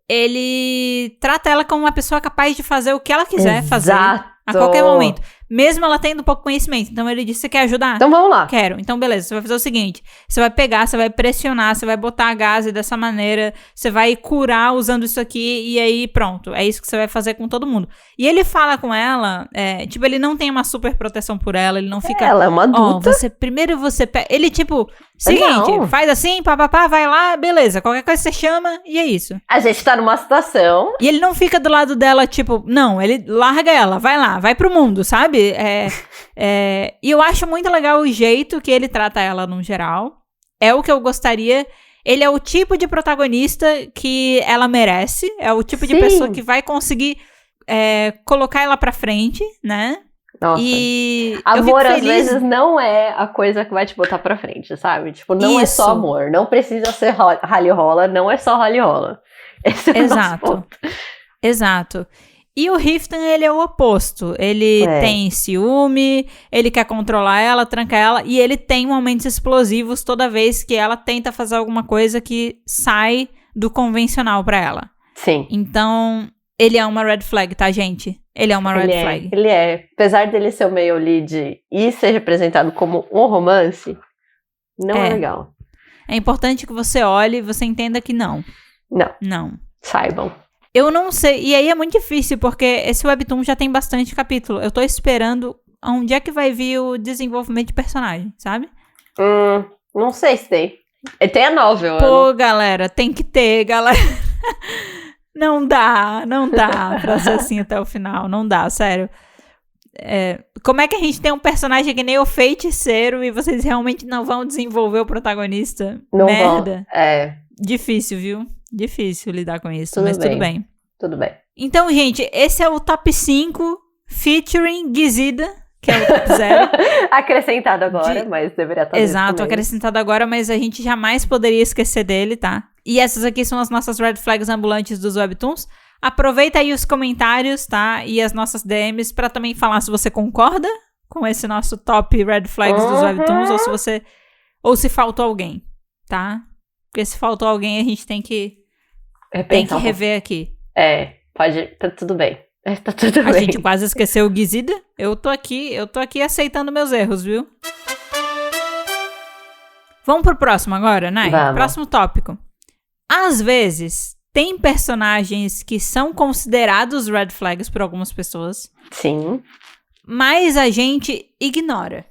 ele trata ela como uma pessoa capaz de fazer o que ela quiser fazer a qualquer momento. Mesmo ela tendo pouco conhecimento. Então ele disse, você quer ajudar? Então vamos lá. Quero. Então beleza, você vai fazer o seguinte. Você vai pegar, você vai pressionar, você vai botar a gase dessa maneira. Você vai curar usando isso aqui e aí pronto. É isso que você vai fazer com todo mundo. E ele fala com ela, tipo, ele não tem uma super proteção por ela. Ele não fica... Ela é uma adulta. Primeiro você pega... Ele tipo, seguinte, faz assim, papapá, vai lá, beleza. Qualquer coisa você chama e é isso. A gente tá numa situação... E ele não fica do lado dela, tipo... Não, ele larga ela, vai lá, vai pro mundo, sabe? E eu acho muito legal o jeito que ele trata ela no geral. É o que eu gostaria. Ele é o tipo de protagonista que ela merece. É o tipo de pessoa que vai conseguir colocar ela pra frente, né? Nossa. E amor, às vezes, não é a coisa que vai te botar pra frente, sabe? Tipo, não é só amor. Não precisa ser rally-rola. Não é só rally-rola. Esse é o nosso ponto. Exato. E o Riften, ele é o oposto. Ele tem ciúme, ele quer controlar ela, tranca ela, e ele tem momentos explosivos toda vez que ela tenta fazer alguma coisa que sai do convencional pra ela. Sim. Então, ele é uma red flag, tá, gente? Ele é uma red flag. Ele é. Apesar dele ser o meio lead e ser representado como um romance, não é legal. É importante que você olhe e você entenda que não. Não. Saibam. Eu não sei, e aí é muito difícil, porque esse webtoon já tem bastante capítulo. Eu tô esperando onde é que vai vir o desenvolvimento de personagem, sabe? Não sei se tem. Tem a novel. Pô, galera, tem que ter, galera. Não dá pra ser assim até o final, não dá, sério. Como é que a gente tem um personagem que nem o feiticeiro e vocês realmente não vão desenvolver o protagonista? Não Merda. Vão. Difícil, viu? Difícil lidar com isso, tudo tudo bem. Tudo bem. Então, gente, esse é o top 5 featuring Gizida, que é o top 0. Acrescentado agora, mas deveria estar Exato, acrescentado agora, mas a gente jamais poderia esquecer dele, tá? E essas aqui são as nossas red flags ambulantes dos webtoons. Aproveita aí os comentários, tá? E as nossas DMs pra também falar se você concorda com esse nosso top red flags dos webtoons ou se faltou alguém, tá? Porque se faltou alguém, a gente tem que rever aqui. Pode, tá tudo bem. Tá tudo bem. A gente quase esqueceu o Gizida. Eu tô aqui aceitando meus erros, viu? Vamos pro próximo agora, Nai? Vamos. Próximo tópico. Às vezes, tem personagens que são considerados red flags por algumas pessoas. Sim. Mas a gente ignora.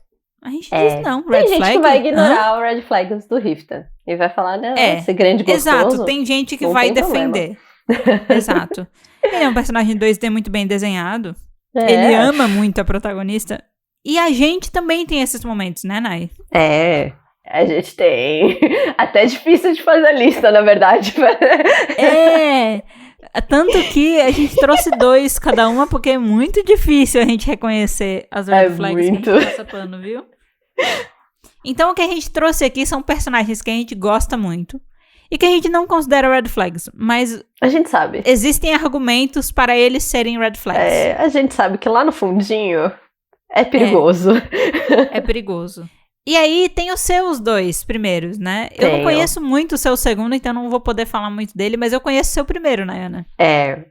A gente diz não, red flag. Tem gente que vai ignorar o red flags do Riften. E vai falar, né, esse grande gostoso. Exato, tem gente que vai defender. Exato. Ele é um personagem 2D muito bem desenhado. Ele ama muito a protagonista. E a gente também tem esses momentos, né, Nai? A gente tem. Até difícil de fazer a lista, na verdade. Tanto que a gente trouxe 2 cada uma, porque é muito difícil a gente reconhecer as red flags que a gente passa pano, viu? Então o que a gente trouxe aqui são personagens que a gente gosta muito e que a gente não considera red flags, mas a gente sabe. Existem argumentos para eles serem red flags. A gente sabe que lá no fundinho é perigoso. É perigoso. E aí tem os seus 2 primeiros, né? Eu não conheço muito o seu segundo, então não vou poder falar muito dele, mas eu conheço o seu primeiro, né, Ana?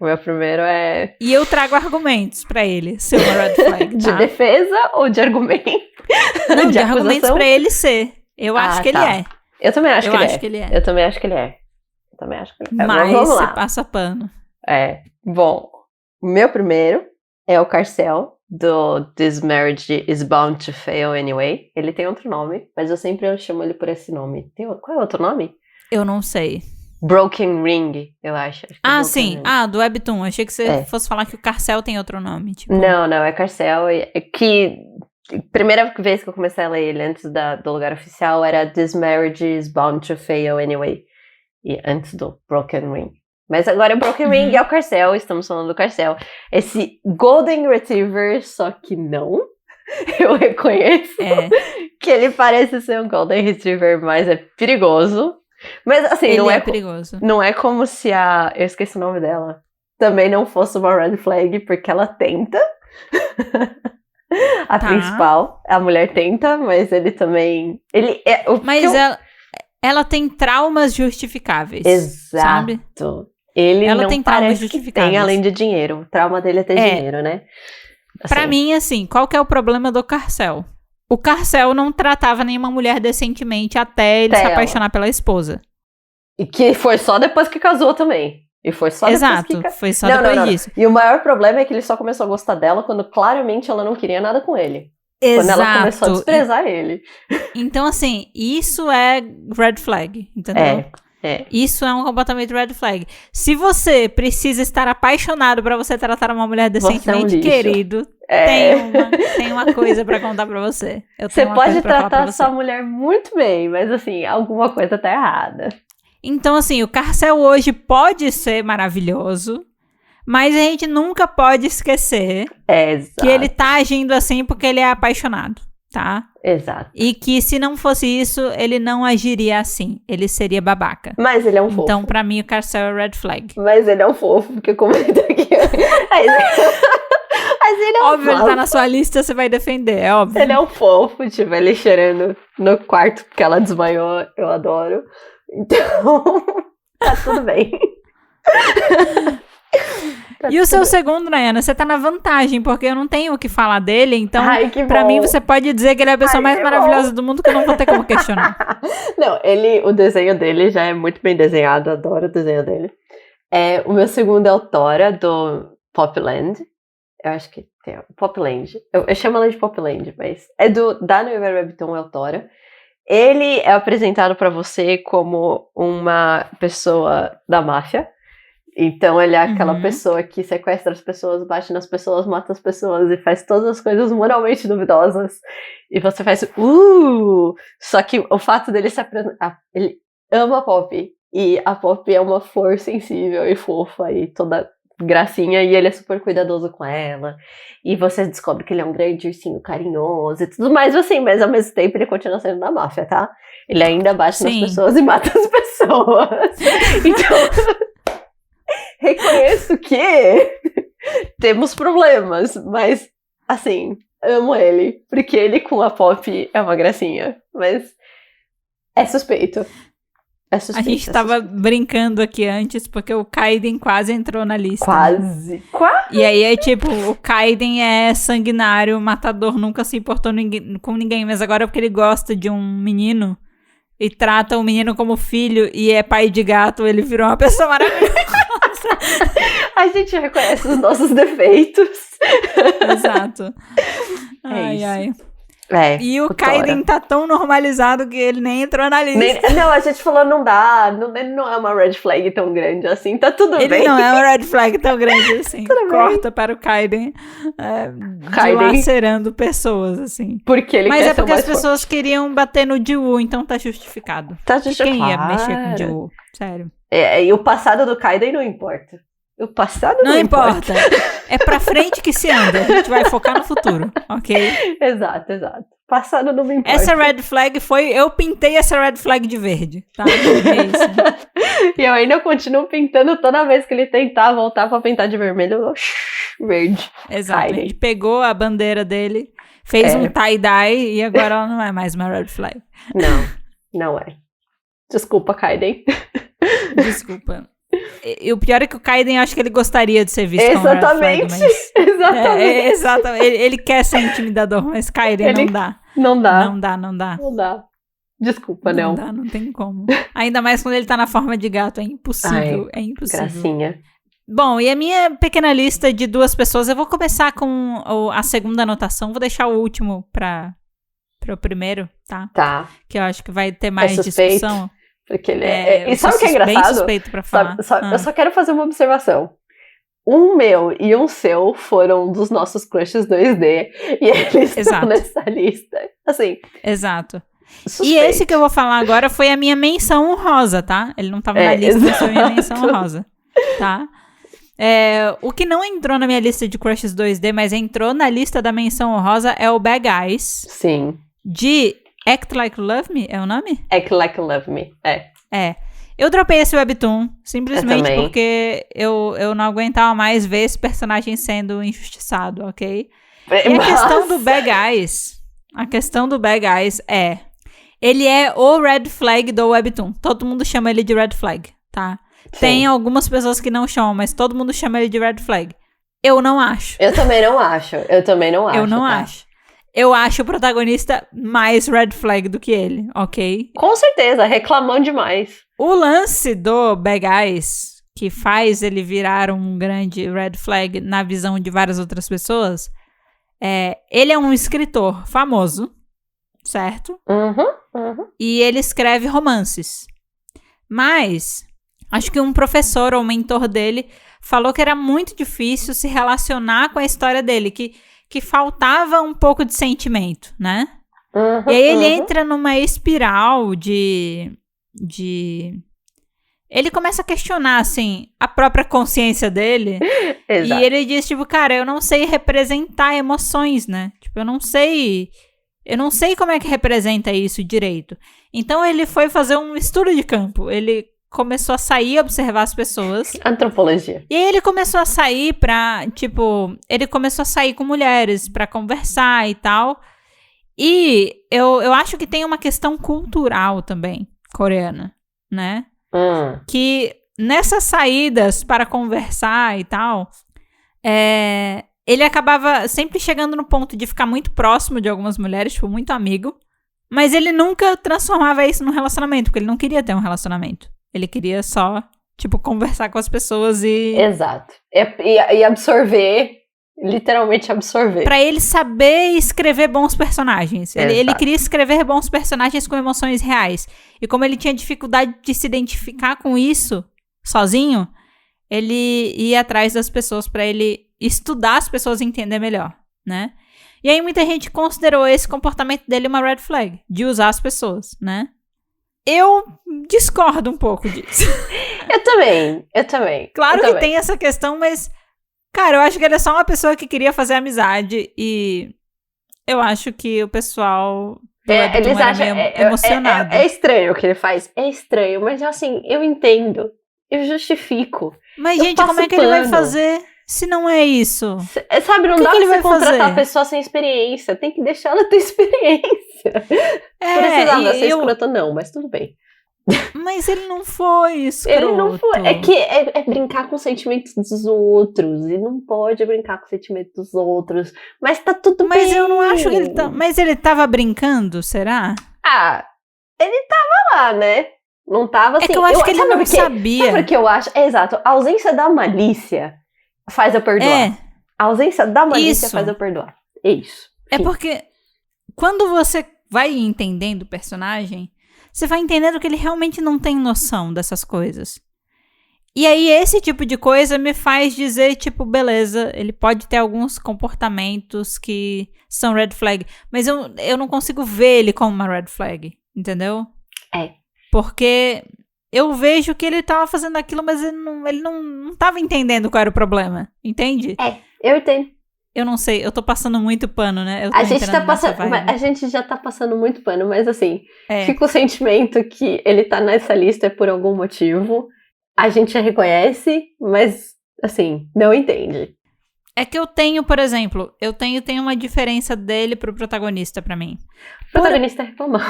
O meu primeiro é... E eu trago argumentos pra ele ser uma red flag, tá? De defesa ou de argumento? Não, de argumentos pra ele ser. Eu acho que ele é. Eu também acho que ele é. Eu também acho que ele é. Mas vamos lá. Você passa pano. Bom, o meu primeiro é o Carcel, do This Marriage is Bound to Fail Anyway. Ele tem outro nome, mas eu sempre chamo ele por esse nome. Qual é o outro nome? Eu não sei. Broken Ring, eu acho. Sim. Ring. Do Webtoon. Achei que você fosse falar que o Carcel tem outro nome. Tipo... Não, é Carcel. Que primeira vez que eu comecei a ler ele antes do lugar oficial era This Marriage is Bound to Fail Anyway. E antes do Broken Ring. Mas agora o Broken Ring é o Carcel, estamos falando do Carcel. Esse Golden Retriever, só que não. Eu reconheço que ele parece ser um Golden Retriever, mas é perigoso. Mas assim, ele é perigoso. Não é como se eu esqueci o nome dela. também não fosse uma red flag, porque ela tenta. A principal, a mulher tenta, mas ele também... Ela tem traumas justificáveis. Exato. Sabe? Ela não tem traumas justificáveis. Tem, além de dinheiro. O trauma dele é ter dinheiro, né? Assim. Pra mim, assim, qual que é o problema do Garcelle? O Garcelle não tratava nenhuma mulher decentemente até ele se apaixonar pela esposa. E que foi só depois que casou também. E foi só depois que... foi só depois disso. E o maior problema é que ele só começou a gostar dela quando claramente ela não queria nada com ele. Exato. Quando ela começou a desprezar ele. Então, assim, isso é red flag, entendeu? Isso é um comportamento red flag. Se você precisa estar apaixonado pra você tratar uma mulher decentemente, querido, tem uma coisa pra contar pra você. Você pode tratar sua mulher muito bem, mas assim, alguma coisa tá errada. Então, assim, o Garcelle hoje pode ser maravilhoso, mas a gente nunca pode esquecer que ele tá agindo assim porque ele é apaixonado, tá? Exato. E que se não fosse isso, ele não agiria assim. Ele seria babaca. Mas ele é um fofo. Então, pra mim, o Garcelle é red flag. Mas ele é um fofo, porque como ele tá aqui... Mas ele é um óbvio, ele tá na sua lista, você vai defender, é óbvio. Ele é um fofo, tipo, ele chorando no quarto porque ela desmaiou, eu adoro. Então, tá tudo bem. E o seu segundo, Nayana, você tá na vantagem, porque eu não tenho o que falar dele, então pra mim você pode dizer que ele é a pessoa mais maravilhosa do mundo, que eu não vou ter como questionar. Não, o desenho dele já é muito bem desenhado, adoro o desenho dele. O meu segundo é o Tora, do Popland. Eu acho que tem Popland. Eu chamo ela de Popland, mas é da New Webtoon, é o Tora. Ele é apresentado pra você como uma pessoa da máfia. Então ele é aquela pessoa que sequestra as pessoas, bate nas pessoas, mata as pessoas e faz todas as coisas moralmente duvidosas. E você faz Só que o fato dele se apresentar... Ele ama a Pop. E a Pop é uma flor sensível e fofa e toda gracinha. E ele é super cuidadoso com ela. E você descobre que ele é um grande ursinho carinhoso e tudo mais assim. Mas ao mesmo tempo ele continua sendo da máfia, tá? Ele ainda bate nas pessoas e mata as pessoas. Então... Reconheço que temos problemas, mas, assim, amo ele. Porque ele com a Pop é uma gracinha. Mas é suspeito. A gente tava brincando aqui antes, porque o Kaiden quase entrou na lista. Quase. Né? E aí é tipo, o Kaiden é sanguinário, matador, nunca se importou com ninguém. Mas agora porque ele gosta de um menino e trata o menino como filho e é pai de gato, ele virou uma pessoa maravilhosa. A gente reconhece os nossos defeitos. Exato. Ai. E o Kaiden tá tão normalizado que ele nem entrou na lista. Não, a gente falou, não dá. Ele não é uma red flag tão grande assim, tá tudo bem. Ele não é uma red flag tão grande assim. Corta para o Kaiden dilacerando pessoas, assim. Porque ele Mas quer é porque as pessoas forte. queriam bater no Jiwoo, então tá justificado. Tá justificado. Quem ia mexer com o Jiwoo? Sério. E o passado do Kaiden não importa. O passado não importa. É pra frente que se anda. A gente vai focar no futuro, ok? Exato. Passado não me importa. Essa red flag eu pintei essa red flag de verde, tá? É isso. E eu ainda continuo pintando toda vez que ele tentar voltar pra pintar de vermelho, verde. Exato. Kaiden. A gente pegou a bandeira dele, fez um tie-dye e agora ela não é mais uma red flag. Não é. Desculpa, Kaiden. Desculpa. E o pior é que o Kaiden, eu acho que ele gostaria de ser visto como red flag, mas... Exatamente. Ele quer ser intimidador, mas Kaiden não dá. Não dá. Desculpa, não. Não dá, não tem como. Ainda mais quando ele tá na forma de gato, é impossível. É impossível. Gracinha. Bom, e a minha pequena lista de 2 pessoas, eu vou começar com a segunda anotação, vou deixar o último para o primeiro, tá? Tá. Que eu acho que vai ter mais discussão. Porque ele e sabe o que é engraçado? Bem suspeito pra falar. Eu só quero fazer uma observação. Um meu e um seu foram dos nossos crushes 2D. E eles estão nessa lista. Assim. Exato. Suspeito. E esse que eu vou falar agora foi a minha menção honrosa, tá? Ele não tava na lista, mas foi a minha menção honrosa. Tá? O que não entrou na minha lista de crushes 2D, mas entrou na lista da menção honrosa é o Bad Guys. Sim. De Act Like You Love Me, é o nome? Act Like You Love Me, Eu dropei esse webtoon simplesmente porque eu não aguentava mais ver esse personagem sendo injustiçado, ok? E a questão do Bad Guys é... Ele é o red flag do webtoon. Todo mundo chama ele de red flag, tá? Sim. Tem algumas pessoas que não chamam, mas todo mundo chama ele de red flag. Eu não acho. Eu também não acho. Eu não acho. Eu acho o protagonista mais red flag do que ele, ok? Com certeza, reclamando demais. O lance do Bad Guys, que faz ele virar um grande red flag na visão de várias outras pessoas, ele é um escritor famoso, certo? E ele escreve romances. Mas, acho que um professor ou mentor dele falou que era muito difícil se relacionar com a história dele, que faltava um pouco de sentimento, né? E aí ele entra numa espiral de... Ele começa a questionar, assim, a própria consciência dele. Exato. E ele diz, tipo, cara, eu não sei representar emoções, né? Tipo, eu não sei como é que representa isso direito. Então ele foi fazer um estudo de campo. Ele começou a sair, observar as pessoas. Antropologia. E aí ele começou a sair ele começou a sair com mulheres pra conversar e tal. E eu acho que tem uma questão cultural também, coreana, né? Que nessas saídas para conversar e tal, ele acabava sempre chegando no ponto de ficar muito próximo de algumas mulheres, tipo, muito amigo. Mas ele nunca transformava isso num relacionamento, porque ele não queria ter um relacionamento. Ele queria só, tipo, conversar com as pessoas e... Exato. E absorver, literalmente absorver. Pra ele saber escrever bons personagens. Ele queria escrever bons personagens com emoções reais. E como ele tinha dificuldade de se identificar com isso sozinho, ele ia atrás das pessoas pra ele estudar as pessoas e entender melhor, né? E aí muita gente considerou esse comportamento dele uma red flag, de usar as pessoas, né? Eu discordo um pouco disso. Eu também. Claro que tem essa questão, mas... Cara, eu acho que ele é só uma pessoa que queria fazer amizade e... Eu acho que o pessoal... Eles acham... emocionado. É estranho o que ele faz. É estranho, mas assim, eu entendo. Eu justifico. Mas, gente, como é que ele vai fazer se não é isso? Sabe, não dá pra você contratar a pessoa sem experiência. Tem que deixar ela ter experiência. Precisava ser escroto, não, mas tudo bem. Mas ele não foi escroto. Ele não foi. É que é brincar com os sentimentos dos outros. E não pode brincar com os sentimentos dos outros. Mas tá tudo bem. Mas eu não acho que ele tá... Mas ele tava brincando, será? Ah, ele tava lá, né? Não tava assim... É que eu acho que ele não sabia. Sabe o que eu acho? Exato. A ausência da malícia faz eu perdoar. A ausência da malícia faz eu perdoar. É isso. É porque quando você vai entendendo o personagem... Você vai entendendo que ele realmente não tem noção dessas coisas. E aí, esse tipo de coisa me faz dizer, tipo, beleza, ele pode ter alguns comportamentos que são red flag, mas eu não consigo ver ele como uma red flag, entendeu? Porque eu vejo que ele tava fazendo aquilo, mas ele não tava entendendo qual era o problema, entende? Eu entendo. Eu não sei, eu tô passando muito pano, né? A gente já tá passando muito pano, mas assim, fica o sentimento que ele tá nessa lista por algum motivo. A gente já reconhece, mas assim, não entende. É que eu tenho, por exemplo, tem uma diferença dele pro protagonista pra mim. O protagonista reclamou.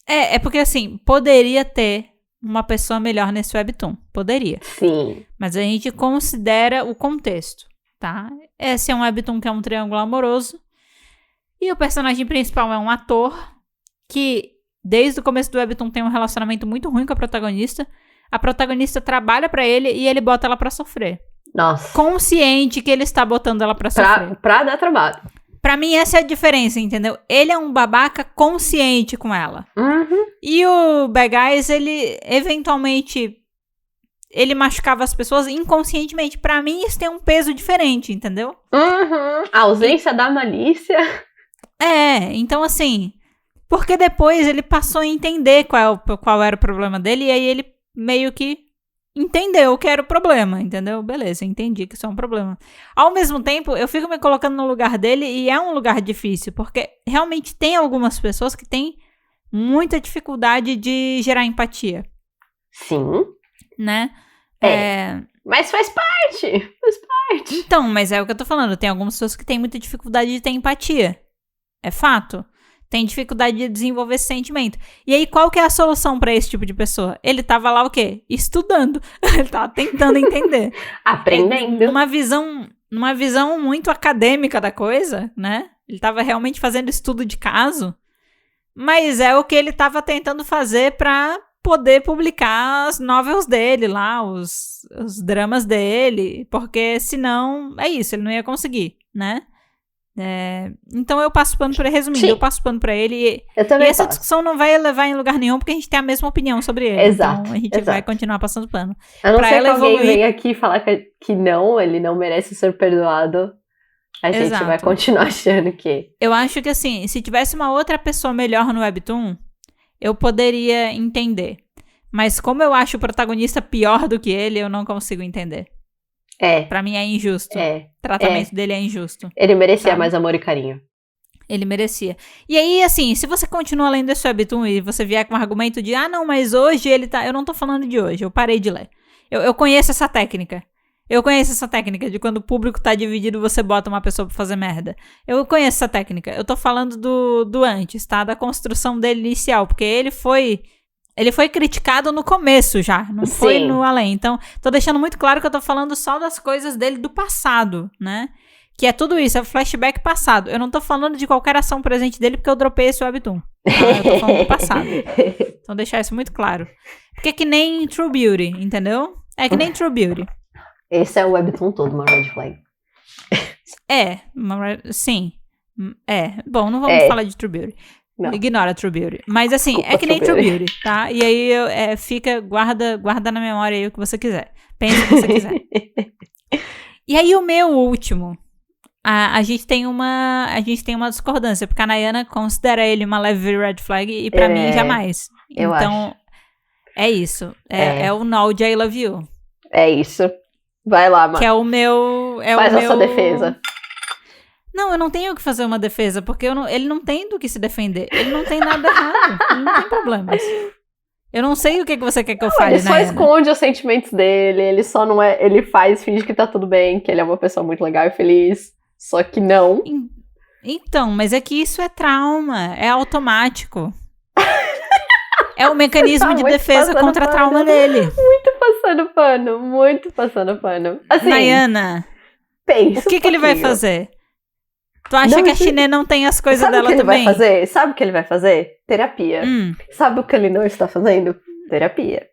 É porque assim, poderia ter uma pessoa melhor nesse webtoon. Poderia. Sim. Mas a gente considera o contexto. Tá? Esse é um webtoon que é um triângulo amoroso. E o personagem principal é um ator que, desde o começo do webtoon, tem um relacionamento muito ruim com a protagonista. A protagonista trabalha pra ele e ele bota ela pra sofrer. Nossa. Consciente que ele está botando ela pra sofrer. Pra dar trabalho. Pra mim, essa é a diferença, entendeu? Ele é um babaca consciente com ela. E o Bad Guys, ele eventualmente... Ele machucava as pessoas inconscientemente. Pra mim, isso tem um peso diferente, entendeu? A ausência da malícia. Então assim... Porque depois ele passou a entender qual era o problema dele. E aí ele meio que entendeu que era o problema, entendeu? Beleza, entendi que isso é um problema. Ao mesmo tempo, eu fico me colocando no lugar dele. E é um lugar difícil. Porque realmente tem algumas pessoas que têm muita dificuldade de gerar empatia. Sim. Né? Mas faz parte. Então, mas é o que eu tô falando. Tem algumas pessoas que têm muita dificuldade de ter empatia. É fato. Tem dificuldade de desenvolver esse sentimento. E aí, qual que é a solução pra esse tipo de pessoa? Ele tava lá o quê? Estudando. Ele tava tentando entender. Aprendendo. Numa visão muito acadêmica da coisa, né? Ele tava realmente fazendo estudo de caso. Mas é o que ele tava tentando fazer pra poder publicar as novels dele lá, os dramas dele. Porque senão, é isso, ele não ia conseguir, né? Então eu passo pano pra ele, resumindo, eu passo pano pra ele eu também e essa discussão não vai levar em lugar nenhum porque a gente tem a mesma opinião sobre ele. Exato, então a gente vai continuar passando pano. A não ser que alguém venha aqui falar que não, ele não merece ser perdoado, a gente vai continuar achando que... Eu acho que assim, se tivesse uma outra pessoa melhor no Webtoon, eu poderia entender. Mas como eu acho o protagonista pior do que ele, eu não consigo entender. Pra mim é injusto. O tratamento dele é injusto. Ele merecia mais amor e carinho. Ele merecia. E aí, assim, se você continua lendo esse Webtoon e você vier com um argumento de não, mas hoje ele tá... Eu não tô falando de hoje, eu parei de ler. Eu conheço essa técnica. Eu conheço essa técnica de quando o público tá dividido, você bota uma pessoa pra fazer merda. Eu conheço essa técnica. Eu tô falando do antes, tá? Da construção dele inicial, porque ele foi criticado no começo já, não foi no além. Então, tô deixando muito claro que eu tô falando só das coisas dele do passado, né? Que é tudo isso, é o flashback passado. Eu não tô falando de qualquer ação presente dele porque eu dropei esse Webtoon. Tá? Eu tô falando do passado. Então, deixar isso muito claro. Porque é que nem True Beauty, entendeu? É que nem True Beauty. Esse é o Webtoon todo, uma red flag. Sim. Bom, não vamos falar de True Beauty. Não. Ignora True Beauty. Mas assim, desculpa, é que nem True Beauty, tá? E aí guarda na memória aí o que você quiser. Pensa o que você quiser. E aí o meu último, a gente tem uma discordância, porque a Nayana considera ele uma leve red flag e pra mim jamais. Então, é isso. É o Null de I Love You. É isso. Vai lá, mano. Que é o meu... Faz a sua defesa. Não, eu não tenho que fazer uma defesa, porque ele não tem do que se defender. Ele não tem nada errado. Ele não tem problemas. Eu não sei o que você quer que eu fale, Ele só esconde os sentimentos dele, ele só não é... Ele finge que tá tudo bem, que ele é uma pessoa muito legal e feliz. Só que não. Então, mas é que isso é trauma. É automático. É o mecanismo de defesa contra trauma dele. Muito passando pano. Assim, Nayana, pensa o que ele vai fazer? Tu acha que a Shiné não tem as coisas dela também? Sabe o que ele vai fazer? Terapia. Sabe o que ele não está fazendo? Terapia.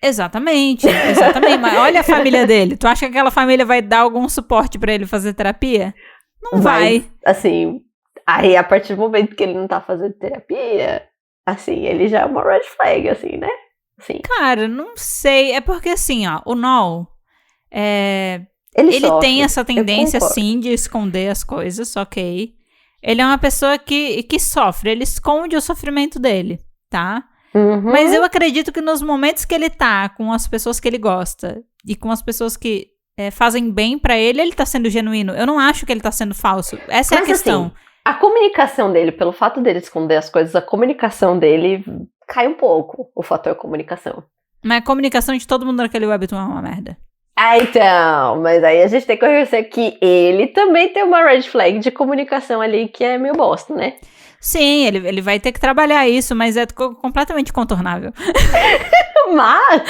Exatamente. Mas olha a família dele. Tu acha que aquela família vai dar algum suporte pra ele fazer terapia? Não vai. Assim, aí a partir do momento que ele não tá fazendo terapia, assim, ele já é uma red flag, assim, né? Assim. Cara, não sei. É porque assim, ó, o Null, ele tem essa tendência, sim, de esconder as coisas, ok? Ele é uma pessoa que sofre, ele esconde o sofrimento dele, tá? Mas eu acredito que nos momentos que ele tá com as pessoas que ele gosta e com as pessoas que fazem bem pra ele tá sendo genuíno. Eu não acho que ele tá sendo falso. Essa é a questão. Assim, a comunicação dele, pelo fato dele esconder as coisas, a comunicação dele cai um pouco, o fator comunicação. Mas a comunicação de todo mundo naquele Webtoon é uma merda. Então, mas aí a gente tem que reconhecer que ele também tem uma red flag de comunicação ali que é meio bosta, né? Sim, ele vai ter que trabalhar isso, mas é completamente contornável. Mas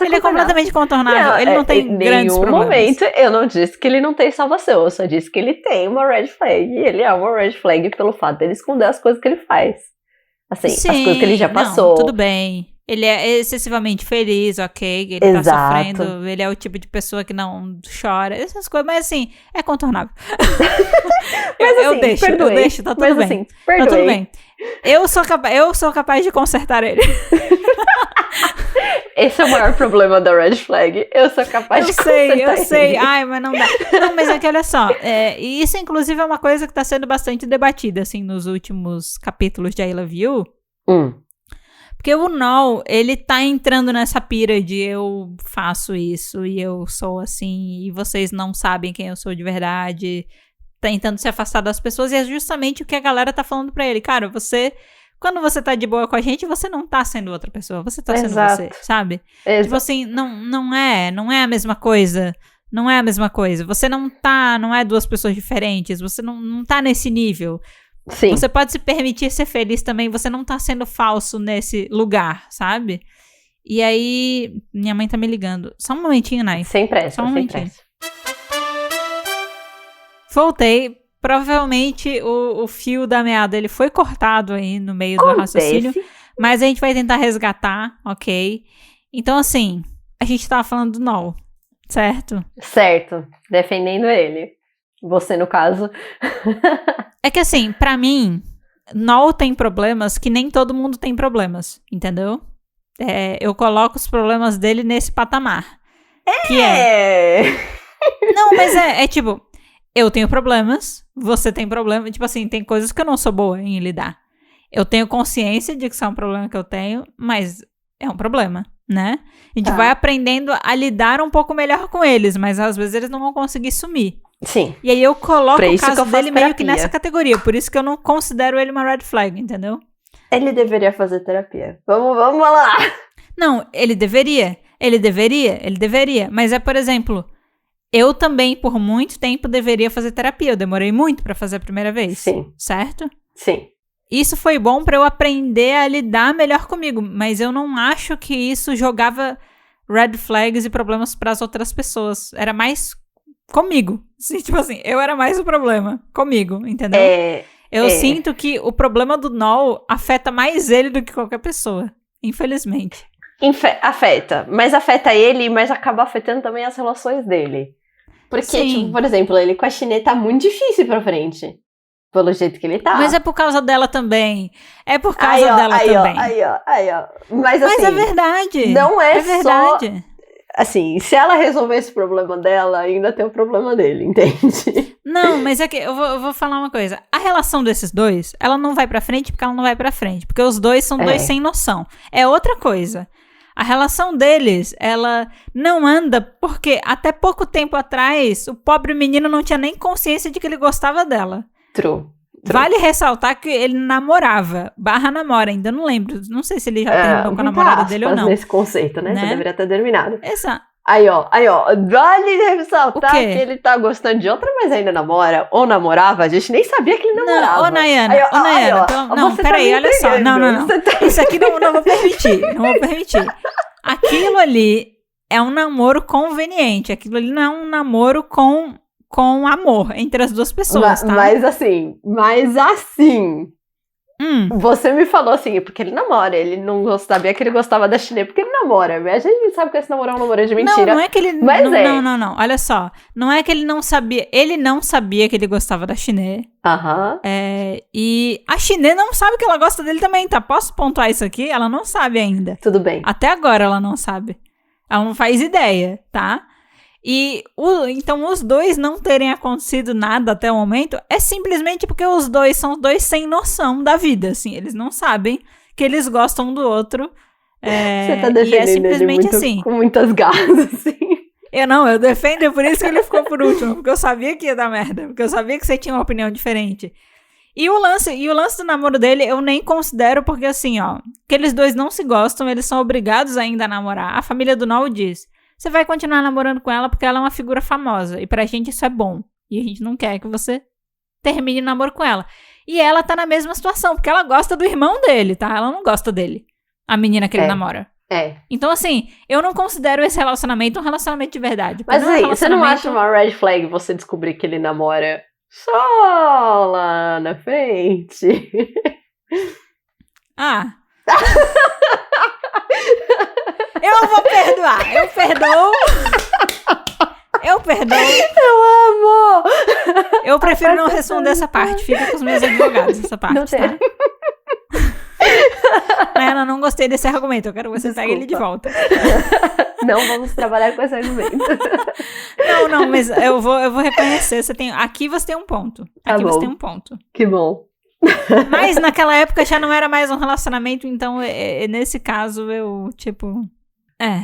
ele é completamente contornável, ele não tem grandes problemas. Em nenhum momento eu não disse que ele não tem salvação, eu só disse que ele tem uma red flag, e ele é uma red flag pelo fato dele esconder as coisas que ele faz. Assim, sim, as coisas que ele já passou. Não, tudo bem. Ele é excessivamente feliz, ok? Ele tá sofrendo, ele é o tipo de pessoa que não chora, essas coisas, mas assim, é contornável. Mas assim, eu deixo, tá tudo mas, bem. Assim, tá tudo bem. Eu sou capaz de consertar ele. Esse é o maior problema da red flag. Eu sou capaz de consertar ele. Eu sei. Ai, mas não dá. Não, mas é que olha só, e isso inclusive é uma coisa que tá sendo bastante debatida, assim, nos últimos capítulos de I Love You. Porque o Null, ele tá entrando nessa pira de eu faço isso e eu sou assim e vocês não sabem quem eu sou de verdade, tentando se afastar das pessoas, e é justamente o que a galera tá falando pra ele. Cara, você Quando você tá de boa com a gente, você não tá sendo outra pessoa, você tá sendo você, sabe? Tipo assim, não é a mesma coisa. Não é a mesma coisa. Você não é duas pessoas diferentes, você não tá nesse nível. Sim. Você pode se permitir ser feliz também, você não tá sendo falso nesse lugar, sabe? E aí, minha mãe tá me ligando. Só um momentinho, Nai. Sem pressa, Só um sem momentinho. pressa. Voltei. Provavelmente o fio da meada ele foi cortado aí no meio do raciocínio. Mas a gente vai tentar resgatar, ok? Então, assim, a gente tava falando do Noel, certo? Certo. Defendendo ele. Você, no caso. É que, assim, pra mim, Noel tem problemas que nem todo mundo tem problemas, entendeu? Eu coloco os problemas dele nesse patamar. Que Não, mas é tipo... Eu tenho problemas, você tem problemas. Tipo assim, tem coisas que eu não sou boa em lidar. Eu tenho consciência de que isso é um problema que eu tenho, mas é um problema, né? A gente vai aprendendo a lidar um pouco melhor com eles, mas às vezes eles não vão conseguir sumir. Sim. E aí eu coloco o caso dele meio terapia. que nessa categoria. Por isso que eu não considero ele uma red flag, entendeu? Ele deveria fazer terapia. Vamos lá. Não, ele deveria. Mas por exemplo... Eu também, por muito tempo, deveria fazer terapia. Eu demorei muito pra fazer a primeira vez. Sim. Certo? Sim. Isso foi bom pra eu aprender a lidar melhor comigo. Mas eu não acho que isso jogava red flags e problemas pras outras pessoas. Era mais comigo. Tipo assim, eu era mais o problema. Comigo, entendeu? Eu sinto que o problema do Noel afeta mais ele do que qualquer pessoa. Infelizmente. Afeta. Mas afeta ele, mas acaba afetando também as relações dele. Porque, tipo, por exemplo, ele com a Shiné tá muito difícil pra frente. Pelo jeito que ele tá. Mas é por causa dela também. É por causa dela também. Aí, ó. Mas assim... Mas é verdade. Não é verdade. Só... Assim, se ela resolver esse problema dela, ainda tem o problema dele, entende? Não, mas é que eu vou falar uma coisa. A relação desses dois, ela não vai pra frente porque ela não vai pra frente. Porque os dois são dois sem noção. É outra coisa. A relação deles, ela não anda porque até pouco tempo atrás, o pobre menino não tinha nem consciência de que ele gostava dela. True. Vale ressaltar que ele namorava, namora, ainda não lembro. Não sei se ele já terminou com a namorada dele ou não. Nesse conceito, né? Você deveria ter terminado. Exato. Aí, ó, vale ressaltar que ele tá gostando de outra, mas ainda namora, ou namorava, a gente nem sabia que ele namorava. Não, ô Nayana, não, peraí, olha só, não. Isso aqui não vou permitir, Aquilo ali é um namoro conveniente, aquilo ali não é um namoro com amor entre as duas pessoas, tá? Mas assim, você me falou assim, porque ele namora, ele não sabia que ele gostava da Shiné porque ele namora. A gente sabe que esse namoro é um namoro de mentira. Não é que ele... Mas não, olha só. Não é que ele não sabia que ele gostava da Shiné. E a Shiné não sabe que ela gosta dele também, tá? Posso pontuar isso aqui? Ela não sabe ainda. Tudo bem. Até agora ela não sabe. Ela não faz ideia, tá? E então os dois não terem acontecido nada até o momento é simplesmente porque os dois são dois sem noção da vida, assim, eles não sabem que eles gostam um do outro. Você tá defendendo e é simplesmente ele assim. Com muitas garras, assim. Eu defendo, é por isso que ele ficou por último, porque eu sabia que ia dar merda, porque eu sabia que você tinha uma opinião diferente. E o lance do namoro dele eu nem considero, porque assim, ó, aqueles dois não se gostam, eles são obrigados ainda a namorar. A família do Noel diz: você vai continuar namorando com ela porque ela é uma figura famosa. E pra gente isso é bom. E a gente não quer que você termine o namoro com ela. E ela tá na mesma situação, porque ela gosta do irmão dele, tá? Ela não gosta dele. A menina que ele namora. Então, assim, eu não considero esse relacionamento um relacionamento de verdade. Mas assim, você não acha uma red flag você descobrir que ele namora só lá na frente? Eu vou perdoar. Eu perdoo. Eu amo! Eu prefiro não responder essa parte. Fica com os meus advogados essa parte, tá? Ana, não gostei desse argumento. Eu quero que você pegue ele de volta. Não vamos trabalhar com esse argumento. Não, mas eu vou reconhecer. Aqui você tem um ponto. Você tem um ponto. Que bom. Mas naquela época já não era mais um relacionamento, então nesse caso eu,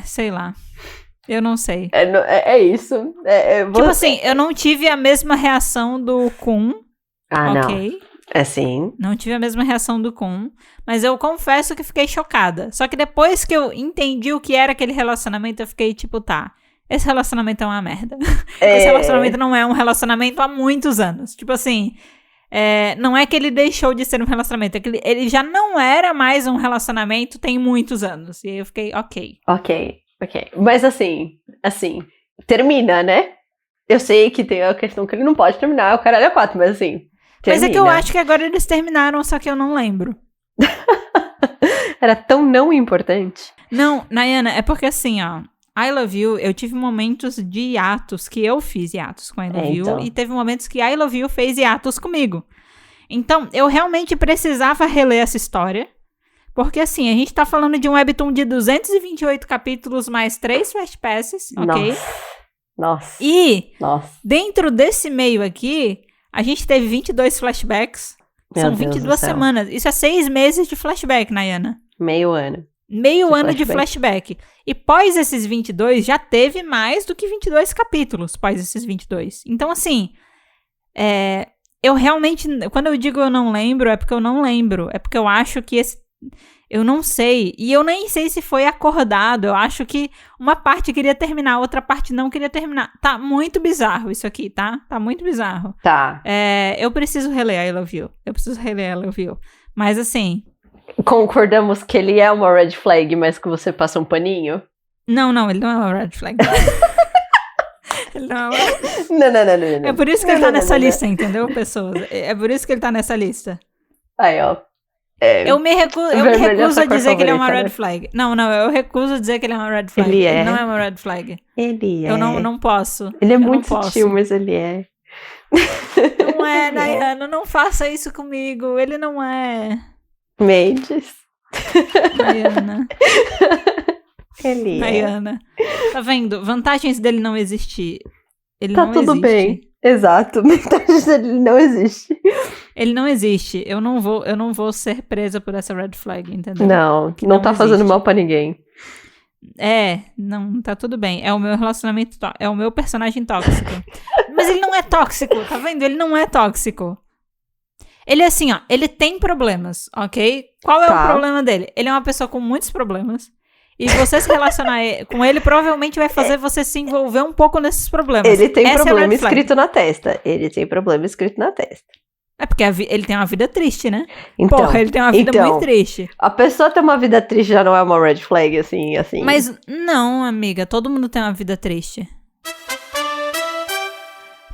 sei lá. Eu não sei. É isso. Tipo assim, eu não tive a mesma reação do Kun. Ok. É sim. Não tive a mesma reação do Kun, mas eu confesso que fiquei chocada. Só que depois que eu entendi o que era aquele relacionamento, eu fiquei tipo, tá, esse relacionamento é uma merda. Esse relacionamento não é um relacionamento há muitos anos. Tipo assim, não é que ele deixou de ser um relacionamento, é que ele já não era mais um relacionamento tem muitos anos. E aí eu fiquei, ok. Mas assim, termina, né? Eu sei que tem a questão que ele não pode terminar, o caralho é 4, mas assim, termina. Mas é que eu acho que agora eles terminaram, só que eu não lembro. Era tão não importante. Não, Nayana, é porque assim, ó, I Love You, eu tive momentos de hiatos que eu fiz hiatos com I Love You, e teve momentos que I Love You fez hiatos comigo. Então, eu realmente precisava reler essa história, porque assim, a gente tá falando de um webtoon de 228 capítulos mais 3 Fast Passes, ok? Nossa. E, dentro desse meio aqui, a gente teve 22 flashbacks, são 22 semanas, isso é 6 meses de flashback, Nayana. Meio ano. Meio ano de flashback. E pós esses 22, já teve mais do que 22 capítulos pós esses 22. Então, assim, eu realmente, quando eu digo eu não lembro, é porque eu não lembro. É porque eu acho que eu não sei. E eu nem sei se foi acordado. Eu acho que uma parte queria terminar, outra parte não queria terminar. Tá muito bizarro isso aqui, tá? Tá muito bizarro. Tá. Eu preciso reler I Love You. I Love You. Mas, assim... Concordamos que ele é uma red flag, mas que você passa um paninho? Não, ele não é uma red flag. Ele não é uma... Não. É por isso que ele tá nessa lista, entendeu, pessoas? É por isso que ele tá nessa lista. Aí, ó. Eu me recuso a dizer que ele é uma red flag. Não, eu recuso a dizer que ele é uma red flag. Ele não é uma red flag. Ele é. Eu não posso. Ele é muito sutil, mas ele é. Não é, Nayana, não faça isso comigo. Ele não é. Mendes. Nayana. Ele Nayana. Tá vendo? Vantagens dele não existir. Ele tá não tudo existe. Bem. Exato. Vantagens dele não existe. Ele não existe. Eu não vou ser presa por essa red flag, entendeu? Não tá fazendo mal pra ninguém. Não, tá tudo bem. É o meu relacionamento, é o meu personagem tóxico. Mas ele não é tóxico, tá vendo? Ele não é tóxico. Ele é assim, ó, ele tem problemas, ok? Qual é o problema dele? Ele é uma pessoa com muitos problemas. E você se relacionar com ele provavelmente vai fazer você se envolver um pouco nesses problemas. Ele tem problema escrito na testa. É porque ele tem uma vida triste, né? Então, porra, ele tem uma vida muito triste. A pessoa ter uma vida triste já não é uma red flag, assim. Mas não, amiga, todo mundo tem uma vida triste.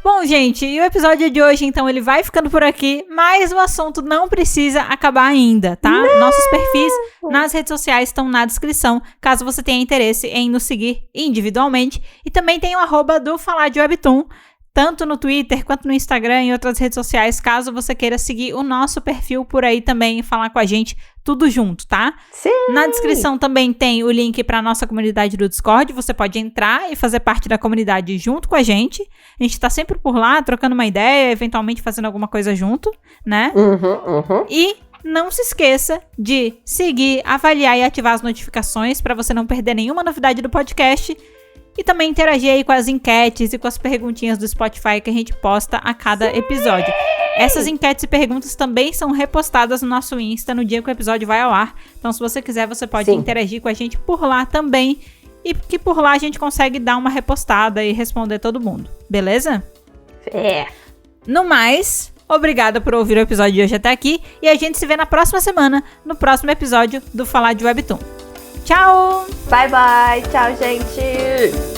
Bom, gente, e o episódio de hoje, então, ele vai ficando por aqui, mas o assunto não precisa acabar ainda, tá? Não. Nossos perfis nas redes sociais estão na descrição, caso você tenha interesse em nos seguir individualmente. E também tem o @ do Falar de Webtoon, tanto no Twitter quanto no Instagram e outras redes sociais, caso você queira seguir o nosso perfil por aí também e falar com a gente tudo junto, tá? Sim! Na descrição também tem o link para nossa comunidade do Discord, você pode entrar e fazer parte da comunidade junto com a gente. A gente tá sempre por lá, trocando uma ideia, eventualmente fazendo alguma coisa junto, né? Uhum. E não se esqueça de seguir, avaliar e ativar as notificações para você não perder nenhuma novidade do podcast. E também interagir aí com as enquetes e com as perguntinhas do Spotify que a gente posta a cada episódio. Essas enquetes e perguntas também são repostadas no nosso Insta no dia que o episódio vai ao ar. Então, se você quiser, você pode interagir com a gente por lá também. E que por lá a gente consegue dar uma repostada e responder todo mundo. Beleza? No mais, obrigada por ouvir o episódio de hoje até aqui. E a gente se vê na próxima semana, no próximo episódio do Falar de Webtoon. Tchau! Bye, bye! Tchau, gente!